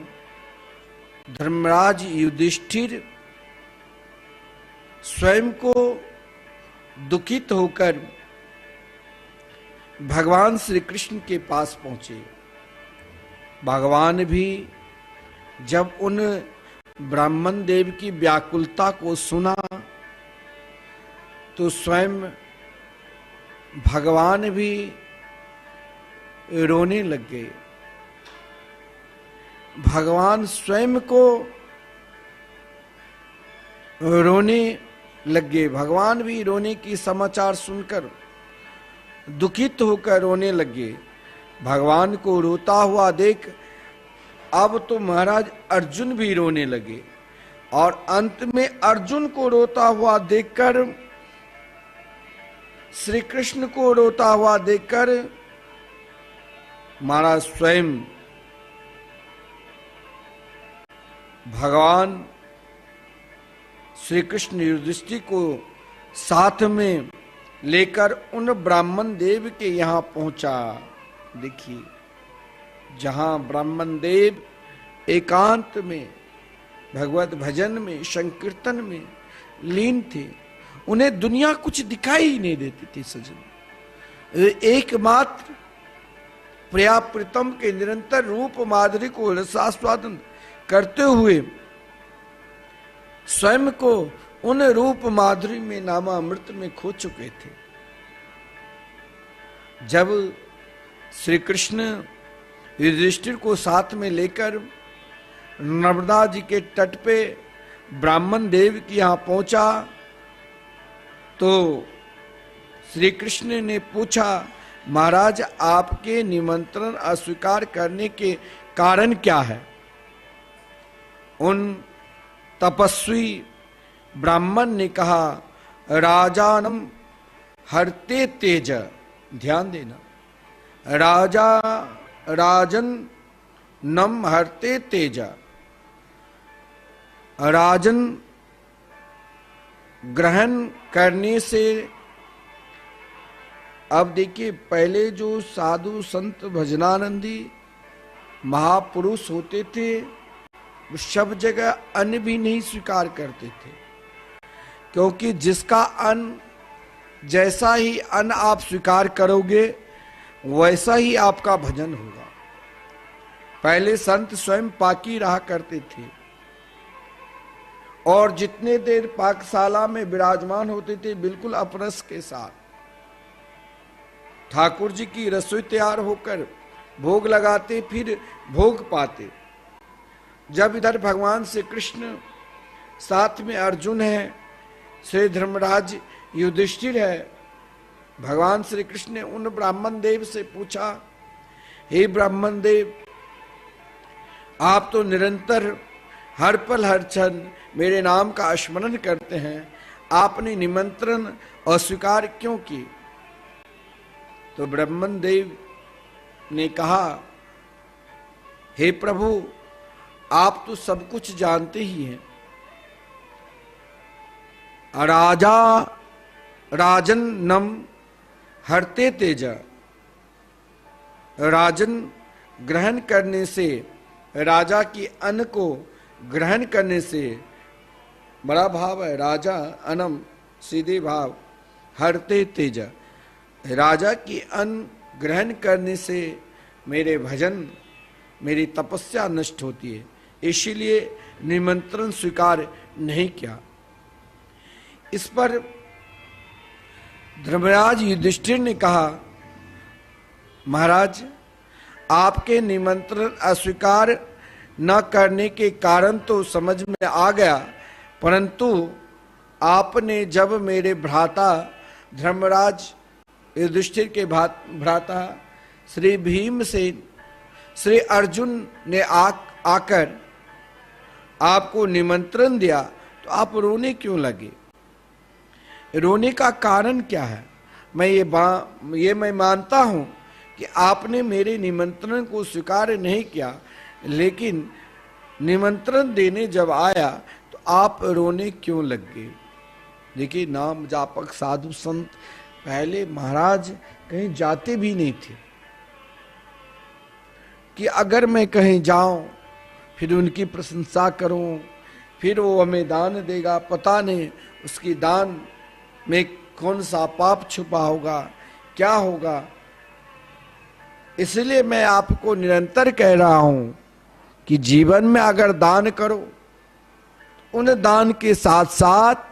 धर्मराज युधिष्ठिर स्वयं को दुखित होकर भगवान श्री कृष्ण के पास पहुंचे। भगवान भी जब उन ब्राह्मण देव की व्याकुलता को सुना तो स्वयं भगवान भी रोने लग गए। भगवान स्वयं को रोने लग गए। भगवान भी रोने की समाचार सुनकर दुखित होकर रोने लगे। भगवान को रोता हुआ देख अब तो महाराज अर्जुन भी रोने लगे और अंत में अर्जुन को रोता हुआ देखकर, श्री कृष्ण को रोता हुआ देखकर महाराज स्वयं भगवान श्री कृष्ण युधिष्ठिर को साथ में लेकर उन ब्राह्मण देव के यहां पहुंचा। देखिए, जहां ब्राह्मण देव एकांत में भगवत भजन में, संकीर्तन में लीन थे, उन्हें दुनिया कुछ दिखाई ही नहीं देती थी। सजन, एकमात्र प्रिया प्रीतम के निरंतर रूप माधुरी को रसास्वादन करते हुए स्वयं को उन रूप माधुरी में, नामामृत में खो चुके थे। जब श्री कृष्ण युधिष्ठिर को साथ में लेकर नर्मदा जी के तट पे ब्राह्मण देव के यहां पहुंचा तो श्री कृष्ण ने पूछा, महाराज आपके निमंत्रण अस्वीकार करने के कारण क्या है? उन तपस्वी ब्राह्मण ने कहा, राजानम हरते तेज, ध्यान देना, राजन नम हरते तेजा, राजन ग्रहण करने से। अब देखिए, पहले जो साधु संत भजनानंदी महापुरुष होते थे वो सब जगह अन्न भी नहीं स्वीकार करते थे, क्योंकि जिसका अन्न, जैसा ही अन्न आप स्वीकार करोगे वैसा ही आपका भजन होगा। पहले संत स्वयं पाकी रहा करते थे और जितने देर पाकशाला में विराजमान होते थे बिल्कुल अपरस के साथ ठाकुर जी की रसोई तैयार होकर भोग लगाते, फिर भोग पाते। जब इधर भगवान श्री कृष्ण, साथ में अर्जुन है, श्री धर्मराज युधिष्ठिर है, भगवान श्री कृष्ण ने उन ब्राह्मण देव से पूछा, हे ब्राह्मण देव, आप तो निरंतर हर पल हर क्षण मेरे नाम का स्मरण करते हैं, आपने निमंत्रण अस्वीकार क्यों किए? तो ब्राह्मण देव ने कहा, हे प्रभु, आप तो सब कुछ जानते ही हैं। राजन नम हरते तेजा, राजन ग्रहण करने से, राजा की अन्न को ग्रहण करने से, बड़ा भाव है, राजा अनम सीधे भाव, हरते तेजा, राजा की अन्न ग्रहण करने से मेरे भजन, मेरी तपस्या नष्ट होती है, इसीलिए निमंत्रण स्वीकार नहीं किया। इस पर धर्मराज युधिष्ठिर ने कहा, महाराज, आपके निमंत्रण अस्वीकार न करने के कारण तो समझ में आ गया, परंतु आपने जब मेरे भ्राता धर्मराज युधिष्ठिर के भ्राता श्री भीमसेन, श्री अर्जुन ने आकर आपको निमंत्रण दिया तो आप रोने क्यों लगे? रोने का कारण क्या है? मैं मानता हूं कि आपने मेरे निमंत्रण को स्वीकार नहीं किया, लेकिन निमंत्रण देने जब आया तो आप रोने क्यों लग गए? देखिए, नाम जापक साधु संत पहले महाराज कहीं जाते भी नहीं थे कि अगर मैं कहीं जाऊं फिर उनकी प्रशंसा करूं, फिर वो हमें दान देगा, पता नहीं उसकी दान में कौन सा पाप छुपा होगा, क्या होगा। इसलिए मैं आपको निरंतर कह रहा हूं कि जीवन में अगर दान करो, उन दान के साथ साथ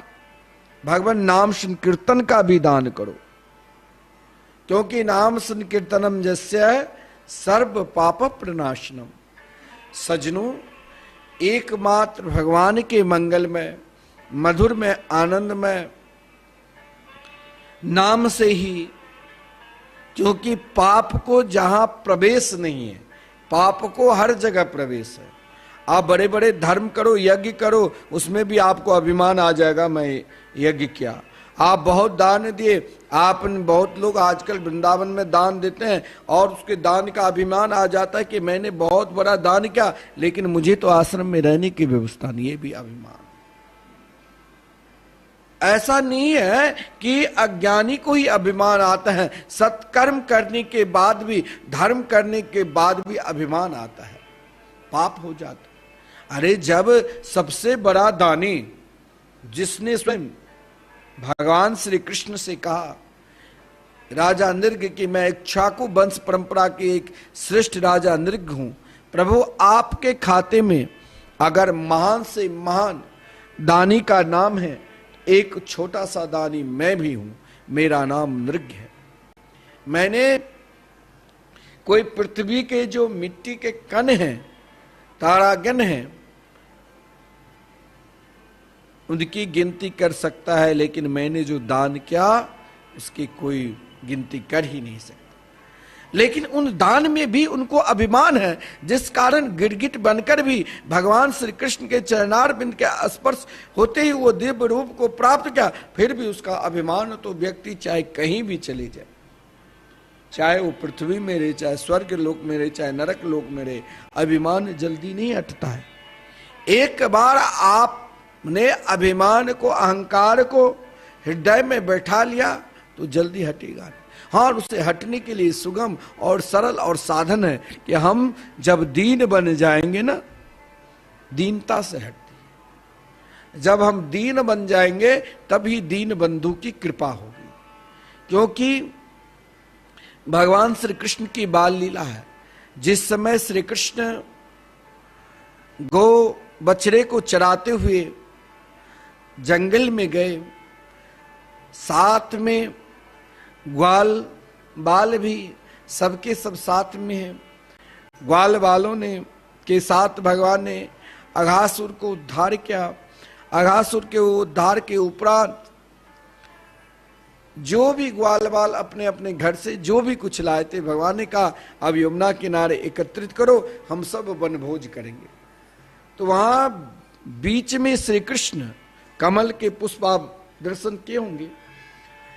भगवान नाम संकीर्तन का भी दान करो, क्योंकि नाम संकीर्तनम जस्य सर्व पाप प्रणाशनम। सजनों, एकमात्र भगवान के मंगल में, मधुर में, आनंद में नाम से ही, क्योंकि पाप को जहां प्रवेश नहीं है, पाप को हर जगह प्रवेश है। आप बड़े बड़े धर्म करो, यज्ञ करो, उसमें भी आपको अभिमान आ जाएगा, मैं यज्ञ किया। आप बहुत दान दिए, आप बहुत लोग आजकल वृंदावन में दान देते हैं और उसके दान का अभिमान आ जाता है कि मैंने बहुत बड़ा दान किया, लेकिन मुझे तो आश्रम में रहने की व्यवस्था नहीं, ये भी अभिमान। ऐसा नहीं है कि अज्ञानी को ही अभिमान आता है, सत्कर्म करने के बाद भी, धर्म करने के बाद भी अभिमान आता है, पाप हो जाता। अरे जब सबसे बड़ा दानी, जिसने स्वयं भगवान श्री कृष्ण से कहा, राजा नृग, कि मैं एक इक्ष्वाकु वंश परंपरा के एक श्रेष्ठ राजा नृग हूं, प्रभु आपके खाते में अगर महान से महान दानी का नाम है, एक छोटा सा दानी मैं भी हूं, मेरा नाम नृग है। मैंने कोई पृथ्वी के जो मिट्टी के कण हैं, तारागण हैं, उनकी गिनती कर सकता है, लेकिन मैंने जो दान किया उसकी कोई गिनती कर ही नहीं सकता। लेकिन उन दान में भी उनको अभिमान है, जिस कारण गिड़गिट बनकर भी भगवान श्री कृष्ण के चरणारविंद के स्पर्श होते ही वो दिव्य रूप को प्राप्त किया। फिर भी उसका अभिमान, तो व्यक्ति चाहे कहीं भी चले जाए, चाहे वो पृथ्वी में रहे, चाहे स्वर्ग लोक में रहे, चाहे नरक लोक में रहे, अभिमान जल्दी नहीं हटता है। एक बार आपने अभिमान को, अहंकार को हृदय में बैठा लिया तो जल्दी हटेगा नहीं। हाँ, उससे हटने के लिए सुगम और सरल और साधन है कि हम जब दीन बन जाएंगे ना, दीनता से हटती है। जब हम दीन बन जाएंगे तभी दीन बंधु की कृपा होगी, क्योंकि भगवान श्री कृष्ण की बाल लीला है। जिस समय श्री कृष्ण गो बछड़े को चराते हुए जंगल में गए, साथ में ग्वाल बाल भी सबके सब साथ में हैं। ग्वाल बालों ने के साथ भगवान ने अघासुर को उद्धार किया। अघासुर के उद्धार के उपरांत जो भी ग्वाल बाल अपने अपने घर से जो भी कुछ लाए थे, भगवान ने कहा अब यमुना किनारे एकत्रित करो, हम सब वनभोज करेंगे। तो वहां बीच में श्री कृष्ण कमल के पुष्प आप दर्शन किए होंगे,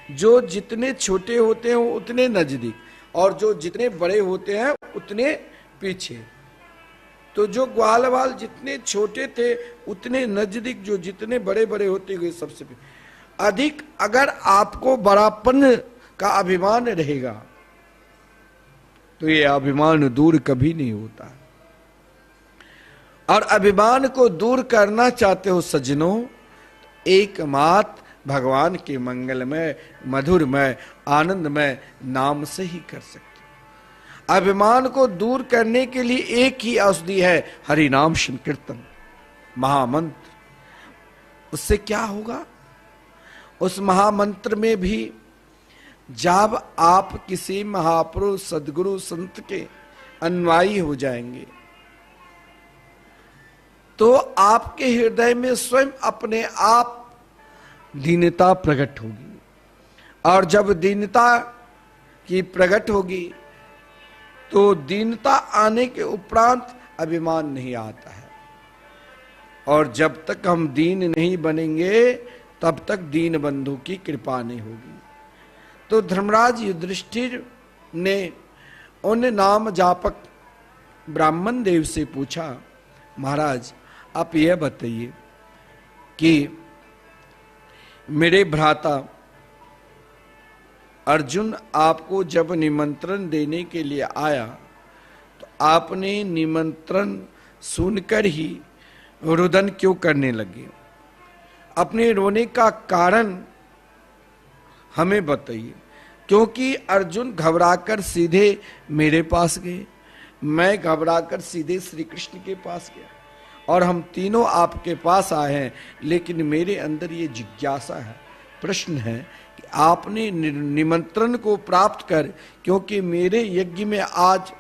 जो जितने छोटे होते हैं उतने नजदीक, और जो जितने बड़े होते हैं उतने पीछे। तो जो ग्वाल बाल जितने छोटे थे उतने नजदीक, जो जितने बड़े बड़े होते हुए सबसे अधिक। अगर आपको बड़ापन का अभिमान रहेगा तो ये अभिमान दूर कभी नहीं होता। और अभिमान को दूर करना चाहते हो सज्जनों, एकमात्र भगवान के मंगलमय मधुरमय आनंदमय नाम से ही कर सकते हो। अभिमान को दूर करने के लिए एक ही औषधि है, हरि नाम संकीर्तन महामंत्र। उससे क्या होगा? उस महामंत्र में भी जब आप किसी महापुरुष सदगुरु संत के अनुयायी हो जाएंगे तो आपके हृदय में स्वयं अपने आप दीनता प्रकट होगी। और जब दीनता की प्रकट होगी तो दीनता आने के उपरांत अभिमान नहीं आता है। और जब तक हम दीन नहीं बनेंगे तब तक दीन बंधु की कृपा नहीं होगी। तो धर्मराज युधिष्ठिर ने उन नाम जापक ब्राह्मण देव से पूछा, महाराज आप यह बताइए कि मेरे भ्राता अर्जुन आपको जब निमंत्रण देने के लिए आया तो आपने निमंत्रण सुनकर ही रुदन क्यों करने लगे? अपने रोने का कारण हमें बताइए। क्योंकि अर्जुन घबराकर सीधे मेरे पास गए, मैं घबराकर सीधे श्री कृष्ण के पास गया, और हम तीनों आपके पास आए हैं। लेकिन मेरे अंदर ये जिज्ञासा है, प्रश्न है कि आपने निमंत्रण को प्राप्त कर, क्योंकि मेरे यज्ञ में आज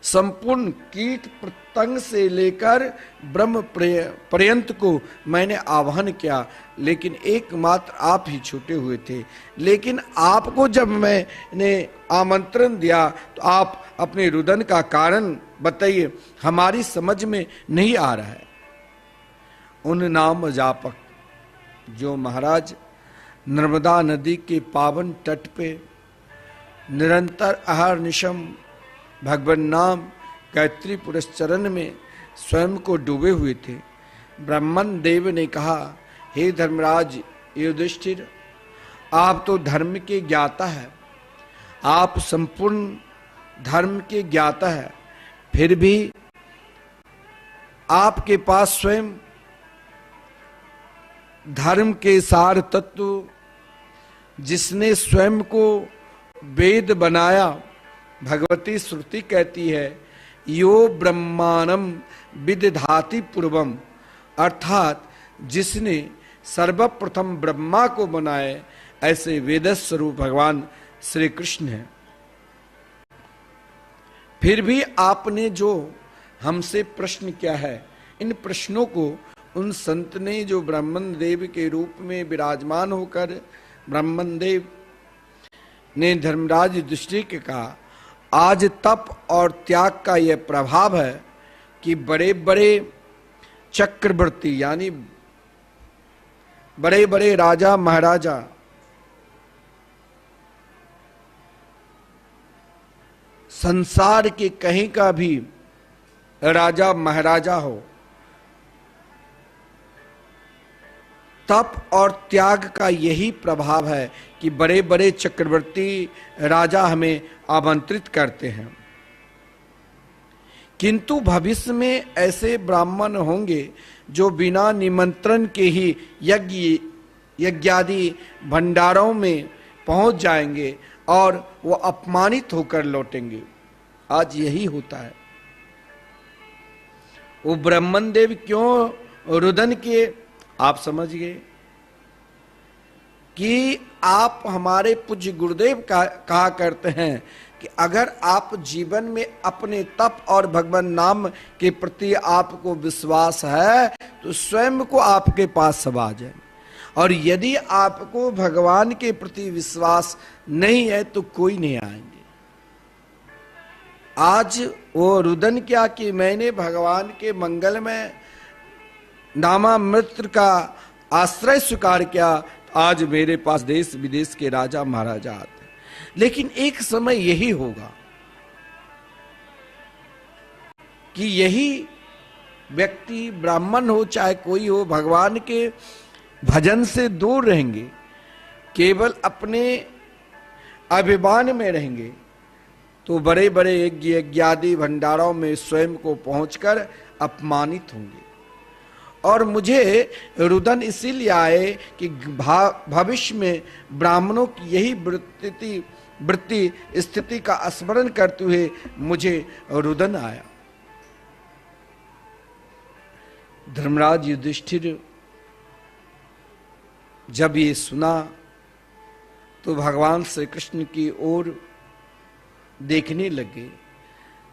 संपूर्ण कीट पतंग से लेकर ब्रह्म पर्यंत को मैंने आह्वान किया, लेकिन एकमात्र आप ही छूटे हुए थे। लेकिन आपको जब मैंने आमंत्रण दिया तो आप अपने रुदन का कारण बताइए, हमारी समझ में नहीं आ रहा है। उन नाम जापक जो महाराज नर्मदा नदी के पावन तट पे निरंतर अहर्निशम भगवान नाम गायत्री पुरस्चरण में स्वयं को डूबे हुए थे, ब्राह्मण देव ने कहा, हे धर्मराज युधिष्ठिर, आप तो धर्म के ज्ञाता है, आप संपूर्ण धर्म के ज्ञाता है, फिर भी आपके पास स्वयं धर्म के सार तत्व, जिसने स्वयं को वेद बनाया, भगवती श्रुति कहती है यो ब्रह्मांडम विदधाति पूर्वम, अर्थात जिसने सर्वप्रथम ब्रह्मा को बनाए, ऐसे वेद स्वरूप भगवान श्री कृष्ण है। फिर भी आपने जो हमसे प्रश्न किया है, इन प्रश्नों को उन संत ने जो ब्राह्मण देव के रूप में विराजमान होकर ब्राह्मण देव ने धर्मराज युधिष्ठिर के कहा, आज तप और त्याग का यह प्रभाव है कि बड़े बड़े चक्रवर्ती यानी बड़े बड़े राजा महाराजा संसार के कहीं का भी राजा महाराजा हो, तप और त्याग का यही प्रभाव है कि बड़े बड़े चक्रवर्ती राजा हमें आमंत्रित करते हैं किंतु भविष्य में ऐसे ब्राह्मण होंगे जो बिना निमंत्रण के ही यज्ञादि भंडारों में पहुंच जाएंगे और वो अपमानित होकर लौटेंगे। आज यही होता है। वो ब्रह्मन देव क्यों रुदन किए, आप समझ गए कि आप हमारे पूज्य गुरुदेव कहा करते हैं कि अगर आप जीवन में अपने तप और भगवान नाम के प्रति आपको विश्वास है तो स्वयं को आपके पास सब आ जाए, और यदि आपको भगवान के प्रति विश्वास नहीं है तो कोई नहीं आएंगे। आज वो रुदन क्या कि मैंने भगवान के मंगल में नामामृत का आश्रय स्वीकार किया, आज मेरे पास देश विदेश के राजा महाराजा आते। लेकिन एक समय यही होगा कि यही व्यक्ति ब्राह्मण हो चाहे कोई हो, भगवान के भजन से दूर रहेंगे, केवल अपने अभिमान में रहेंगे, तो बड़े बड़े यज्ञादि भंडारों में स्वयं को पहुंचकर अपमानित होंगे। और मुझे रुदन इसीलिए आए कि भविष्य में ब्राह्मणों की यही वृत्ति स्थिति का स्मरण करते हुए मुझे रुदन आया। धर्मराज युधिष्ठिर जब ये सुना तो भगवान श्री कृष्ण की ओर देखने लगे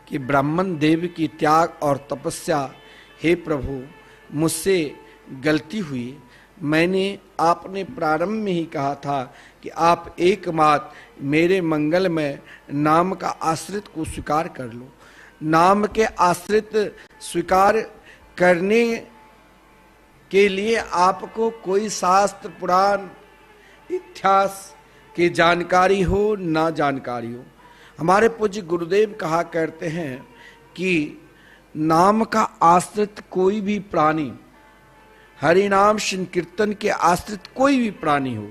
कि ब्राह्मण देव की त्याग और तपस्या, हे प्रभु मुझसे गलती हुई। मैंने आपने प्रारंभ में ही कहा था कि आप एकमात्र मेरे मंगल में नाम का आश्रित को स्वीकार कर लो। नाम के आश्रित स्वीकार करने के लिए आपको कोई शास्त्र पुराण इतिहास की जानकारी हो ना जानकारी हो। हमारे पूज्य गुरुदेव कहा करते हैं कि नाम का आश्रित कोई भी प्राणी, हरि नाम संकीर्तन के आश्रित कोई भी प्राणी हो,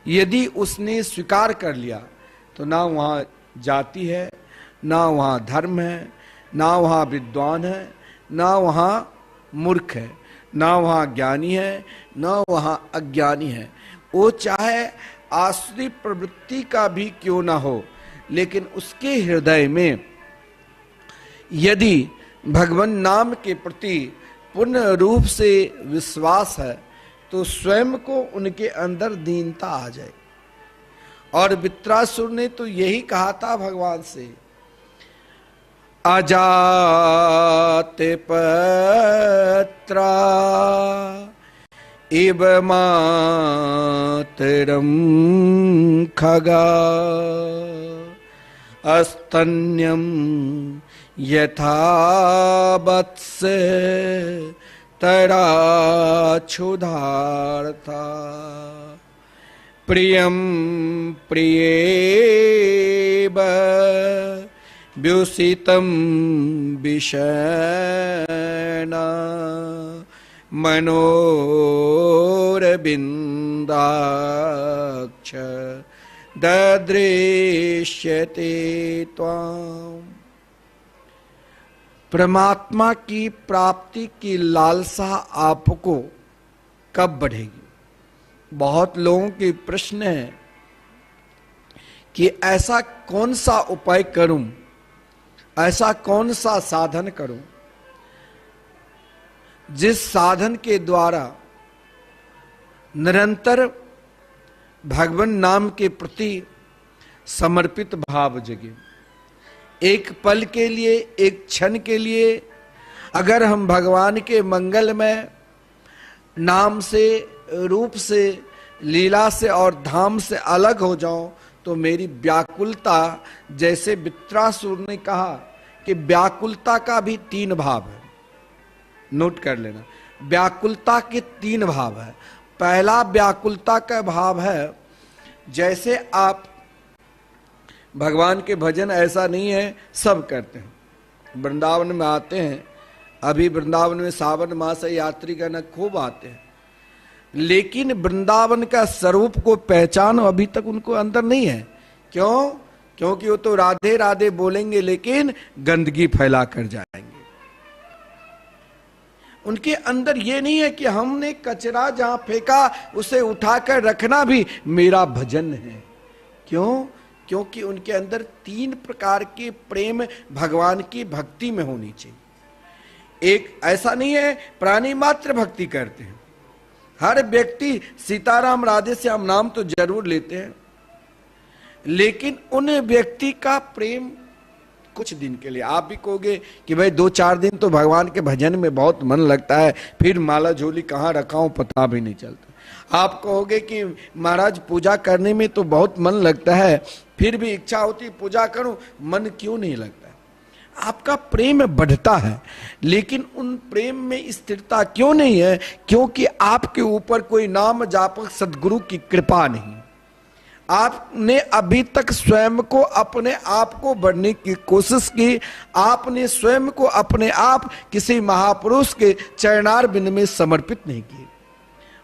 यदि उसने स्वीकार कर लिया तो ना वहाँ जाति है, ना वहाँ धर्म है, ना वहाँ विद्वान है, ना वहाँ मूर्ख है, ना वहाँ ज्ञानी है, ना वहाँ अज्ञानी है। वो चाहे आश्रित प्रवृत्ति का भी क्यों ना हो, लेकिन उसके हृदय में यदि भगवान नाम के प्रति पूर्ण रूप से विश्वास है तो स्वयं को उनके अंदर दीनता आ जाए। और वित्रासुर ने तो यही कहा था भगवान से, अजाते पत्रा इव मातरम खगा अस्तन्यम यथा वत्स तराक्षुधार्था प्रियं प्रियेव व्युषितं विषेण मनोरविन्दाक्ष ददृश्यते त्वाम्। परमात्मा की प्राप्ति की लालसा आपको कब बढ़ेगी? बहुत लोगों के प्रश्न है कि ऐसा कौन सा उपाय करूं, ऐसा कौन सा साधन करूं जिस साधन के द्वारा निरंतर भगवान नाम के प्रति समर्पित भाव जगे। एक पल के लिए, एक क्षण के लिए अगर हम भगवान के मंगल में नाम से, रूप से, लीला से और धाम से अलग हो जाऊं तो मेरी व्याकुलता, जैसे वित्रासुर ने कहा कि व्याकुलता का भी 3 भाव है, नोट कर लेना। व्याकुलता के 3 भाव है। पहला व्याकुलता का भाव है, जैसे आप भगवान के भजन ऐसा नहीं है सब करते हैं, वृंदावन में आते हैं, अभी वृंदावन में सावन मास है, यात्रीगण खूब आते हैं, लेकिन वृंदावन का स्वरूप को पहचान अभी तक उनको अंदर नहीं है। क्यों? क्योंकि वो तो राधे राधे बोलेंगे लेकिन गंदगी फैला कर जाएंगे। उनके अंदर ये नहीं है कि हमने कचरा जहां फेंका उसे उठाकर रखना भी मेरा भजन है। क्यों? क्योंकि उनके अंदर 3 प्रकार के प्रेम भगवान की भक्ति में होनी चाहिए। एक ऐसा नहीं है प्राणी मात्र भक्ति करते हैं, हर व्यक्ति सीताराम राधे श्याम नाम तो जरूर लेते हैं, लेकिन उन व्यक्ति का प्रेम कुछ दिन के लिए। आप भी कहोगे कि भाई 2-4 दिन तो भगवान के भजन में बहुत मन लगता है, फिर माला झोली कहाँ रखा हूं पता भी नहीं चलता। आप कहोगे कि महाराज पूजा करने में तो बहुत मन लगता है, फिर भी इच्छा होती पूजा करूं, मन क्यों नहीं लगता? आपका प्रेम बढ़ता है, लेकिन उन प्रेम में स्थिरता क्यों नहीं है? क्योंकि आपके ऊपर कोई नाम जापक सदगुरु की कृपा नहीं। आपने अभी तक स्वयं को अपने आप को बढ़ने की कोशिश की, आपने स्वयं को अपने आप किसी महापुरुष के चरणार बिंद में समर्पित नहीं किए।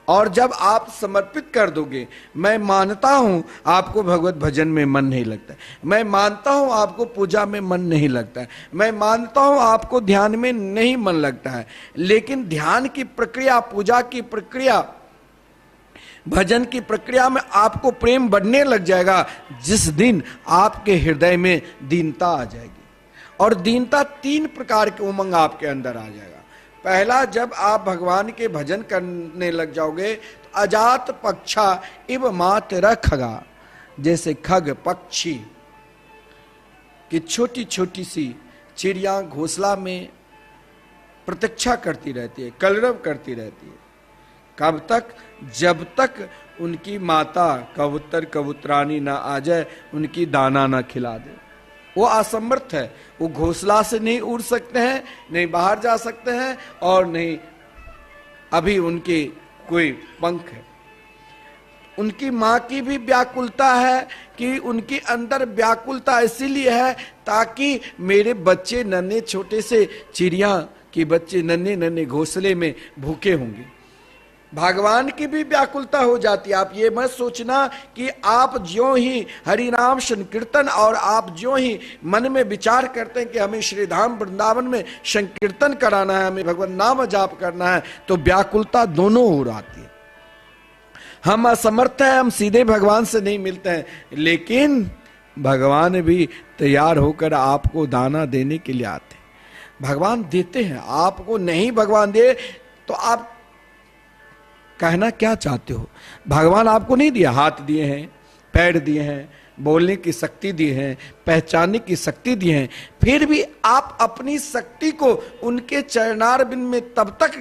और जब आप समर्पित कर दोगे, मैं मानता हूं आपको भगवत भजन में मन नहीं लगता, मैं मानता हूं आपको पूजा में मन नहीं लगता, मैं मानता हूं आपको ध्यान में नहीं मन लगता है, लेकिन ध्यान की प्रक्रिया, पूजा की प्रक्रिया, भजन की प्रक्रिया में आपको प्रेम बढ़ने लग जाएगा जिस दिन आपके हृदय में दीनता आ जाएगी। और दीनता 3 प्रकार के उमंग आपके अंदर आ जाएगा। पहला, जब आप भगवान के भजन करने लग जाओगे तो अजात पक्षा इव मातर खगा, जैसे खग पक्षी की छोटी छोटी सी चिड़िया घोंसला में प्रतीक्षा करती रहती है, कलरव करती रहती है। कब तक? जब तक उनकी माता कबूतर कबूतरानी ना आ जाए, उनकी दाना ना खिला दे। वो असमर्थ है, वो घोंसला से नहीं उड़ सकते हैं, नहीं बाहर जा सकते हैं, और नहीं अभी उनके कोई पंख है। उनकी माँ की भी व्याकुलता है कि उनके अंदर व्याकुलता इसीलिए है ताकि मेरे बच्चे नन्हे छोटे से चिड़िया के बच्चे नन्हे नन्हे घोंसले में भूखे होंगे। भगवान की भी व्याकुलता हो जाती है। आप ये मत सोचना कि आप ज्यों ही हरिनाम संकीर्तन और आप ज्यों ही मन में विचार करते हैं कि हमें श्री धाम वृंदावन में संकीर्तन कराना है, हमें भगवान नाम जाप करना है, तो व्याकुलता दोनों हो जाती है। हम असमर्थ हैं, हम सीधे भगवान से नहीं मिलते हैं, लेकिन भगवान भी तैयार होकर आपको दाना देने के लिए आते हैं। भगवान देते हैं, आपको नहीं भगवान दे तो आप कहना क्या चाहते हो? भगवान आपको नहीं दिया, हाथ दिए हैं, पैर दिए हैं, बोलने की शक्ति दी है, पहचानने की शक्ति दी है, फिर भी आप अपनी शक्ति को उनके चरणार बिंद में तब तक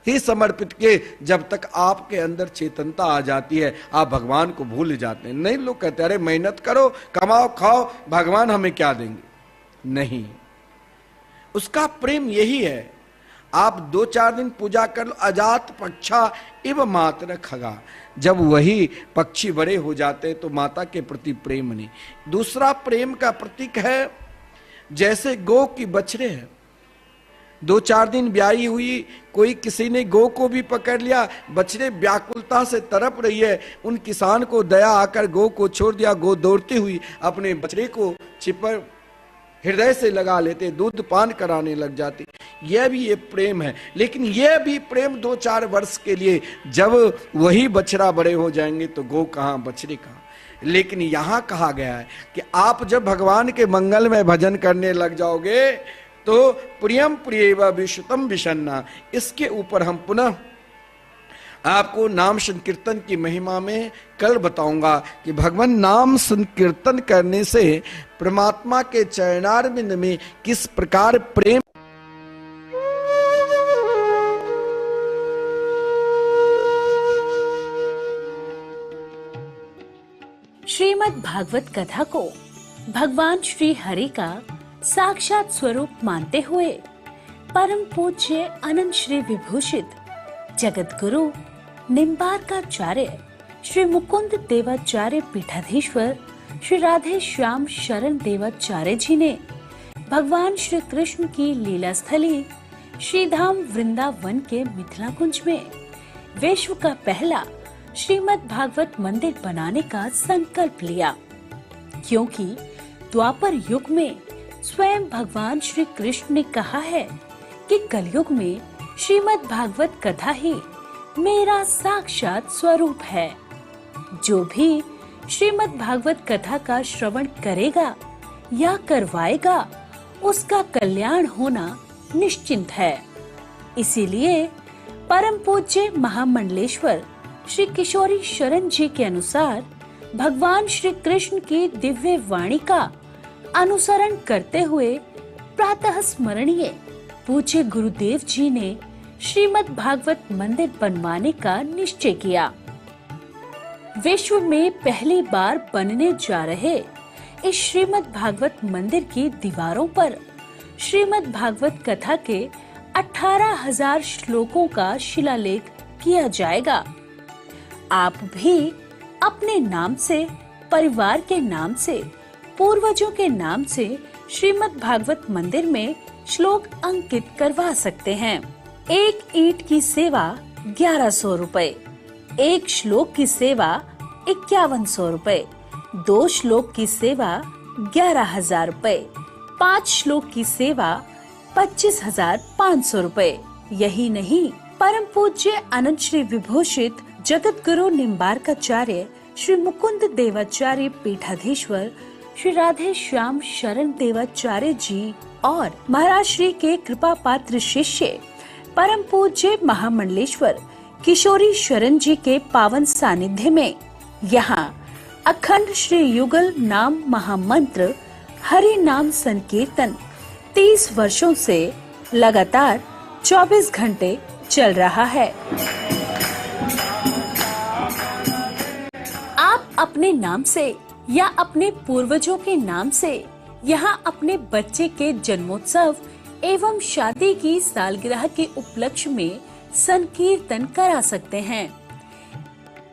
ही समर्पित किए जब तक आपके अंदर चेतनता आ जाती है, आप भगवान को भूल जाते हैं। नहीं, लोग कहते हैं अरे मेहनत करो, कमाओ, खाओ, भगवान हमें क्या देंगे? नहीं, उसका प्रेम यही है। आप 2-4 दिन पूजा कर लो, अजात पक्षा इव मातर खगा, जब वही पक्षी बड़े हो जाते हैं तो माता के प्रति प्रेम नहीं। दूसरा प्रेम का प्रतीक है, जैसे गौ की बछड़े हैं, 2-4 दिन ब्याही हुई, कोई किसी ने गौ को भी पकड़ लिया, बछड़े व्याकुलता से तड़प रही है, उन किसान को दया आकर गौ को छोड़ दिया, गौ दौड़ती हुई अपने बछड़े को चिपर हृदय से लगा लेते, दूध पान कराने लग जाते। यह भी ये प्रेम है, लेकिन यह भी प्रेम 2-4 वर्ष के लिए, जब वही बछड़ा बड़े हो जाएंगे तो गौ कहाँ, बछड़े कहाँ। लेकिन यहां कहा गया है कि आप जब भगवान के मंगल में भजन करने लग जाओगे तो प्रियम प्रियेव विश्रुतम विषन्ना, इसके ऊपर हम पुनः आपको नाम संकीर्तन की महिमा में कल बताऊंगा कि भगवान नाम संकीर्तन करने से परमात्मा के चरणारविंद में किस प्रकार प्रेम। श्रीमद् भागवत कथा को भगवान श्री हरि का साक्षात स्वरूप मानते हुए परम पूज्य अनंत श्री विभूषित जगत गुरु निम्बार्काचार्य श्री मुकुंद देवाचार्य पीठाधीश्वर श्री राधे श्याम शरण देवाचार्य जी ने भगवान श्री कृष्ण की लीला स्थली श्री धाम वृंदावन के मिथिला कुंज में विश्व का पहला श्रीमद् भागवत मंदिर बनाने का संकल्प लिया, क्योंकि द्वापर युग में स्वयं भगवान श्री कृष्ण ने कहा है कि कलयुग में श्रीमद् भागवत कथा ही मेरा साक्षात स्वरूप है। जो भी श्रीमद् भागवत कथा का श्रवण करेगा या करवाएगा उसका कल्याण होना निश्चिंत है। इसीलिए परम पूज्य महामंडलेश्वर श्री किशोरी शरण जी के अनुसार भगवान श्री कृष्ण की दिव्य वाणी का अनुसरण करते हुए प्रातः स्मरणीय पूज्य गुरुदेव जी ने श्रीमद् भागवत मंदिर बनवाने का निश्चय किया। विश्व में पहली बार बनने जा रहे इस श्रीमद् भागवत मंदिर की दीवारों पर श्रीमद् भागवत कथा के 18,000 श्लोकों का शिलालेख किया जाएगा। आप भी अपने नाम से, परिवार के नाम से, पूर्वजों के नाम से श्रीमद् भागवत मंदिर में श्लोक अंकित करवा सकते हैं। एक ईंट की सेवा 1100 रुपए, एक श्लोक की सेवा 5100 रुपए, 2 श्लोक की सेवा 11,000 रुपए, 5 श्लोक की सेवा 25,500 रुपए। यही नहीं, परम पूज्य अनंत श्री विभूषित जगत गुरु निम्बार्काचार्य श्री मुकुंद देवाचार्य पीठाधीश्वर श्री राधे श्याम शरण देवाचार्य जी और महाराज श्री के कृपा पात्र शिष्य परम पूज्य महामंडलेश्वर किशोरी शरण जी के पावन सानिध्य में यहाँ अखंड श्री युगल नाम महामंत्र हरि नाम संकीर्तन 30 वर्षों से लगातार 24 घंटे चल रहा है। आप अपने नाम से या अपने पूर्वजों के नाम से यहाँ अपने बच्चे के जन्मोत्सव एवं शादी की सालगिरह के उपलक्ष्य में संकीर्तन करा सकते हैं।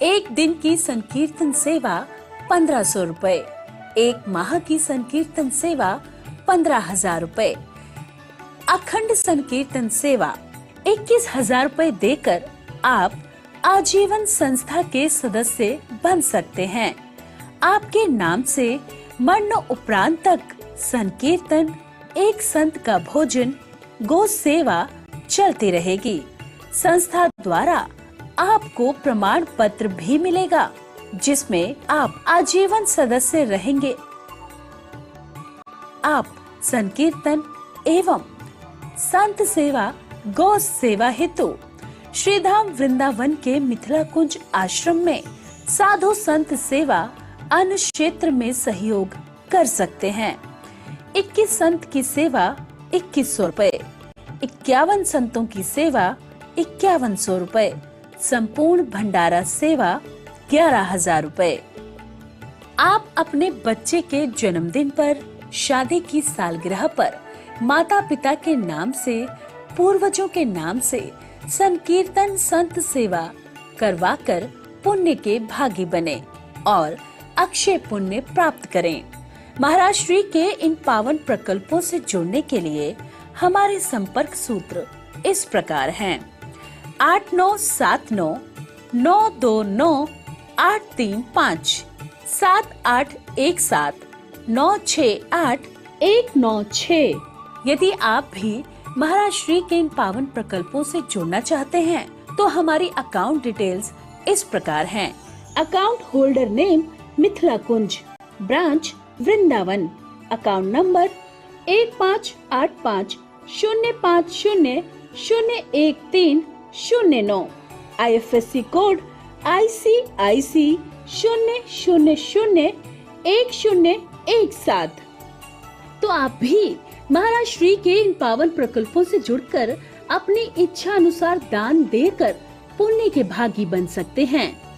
एक दिन की संकीर्तन सेवा 1500 रुपए, एक माह की संकीर्तन सेवा 15,000 रुपए, अखंड संकीर्तन सेवा 21,000 रुपए देकर आप आजीवन संस्था के सदस्य बन सकते हैं। आपके नाम से मरण उपरांत तक संकीर्तन, एक संत का भोजन, गो सेवा चलती रहेगी। संस्था द्वारा आपको प्रमाण पत्र भी मिलेगा जिसमें आप आजीवन सदस्य रहेंगे। आप संकीर्तन एवं संत सेवा, गौ सेवा हेतु श्रीधाम वृंदावन के मिथिला कुंज आश्रम में साधु संत सेवा अन्य क्षेत्र में सहयोग कर सकते हैं। 21 संत की सेवा 2100 रुपए, 51 संतों की सेवा 5100 रुपए, संपूर्ण भंडारा सेवा 11,000 रुपए। आप अपने बच्चे के जन्मदिन पर, शादी की सालगिरह पर माता पिता के नाम से, पूर्वजों के नाम से संकीर्तन संत सेवा करवाकर पुण्य के भागी बने और अक्षय पुण्य प्राप्त करें। महाराज श्री के इन पावन प्रकल्पों से जुड़ने के लिए हमारे संपर्क सूत्र इस प्रकार हैं: 8979 929 835, 7817 968 196। यदि आप भी महाराज श्री के इन पावन प्रकल्पों से जुड़ना चाहते हैं तो हमारी अकाउंट डिटेल्स इस प्रकार हैं। Account holder name Mithila Kunj, branch Vrindavan, account number 155050013009, IFSC code ICIC 0001017। तो आप भी महाराज श्री के इन पावन प्रकल्पों से जुड़कर अपनी इच्छा अनुसार दान देकर पुण्य के भागी बन सकते हैं।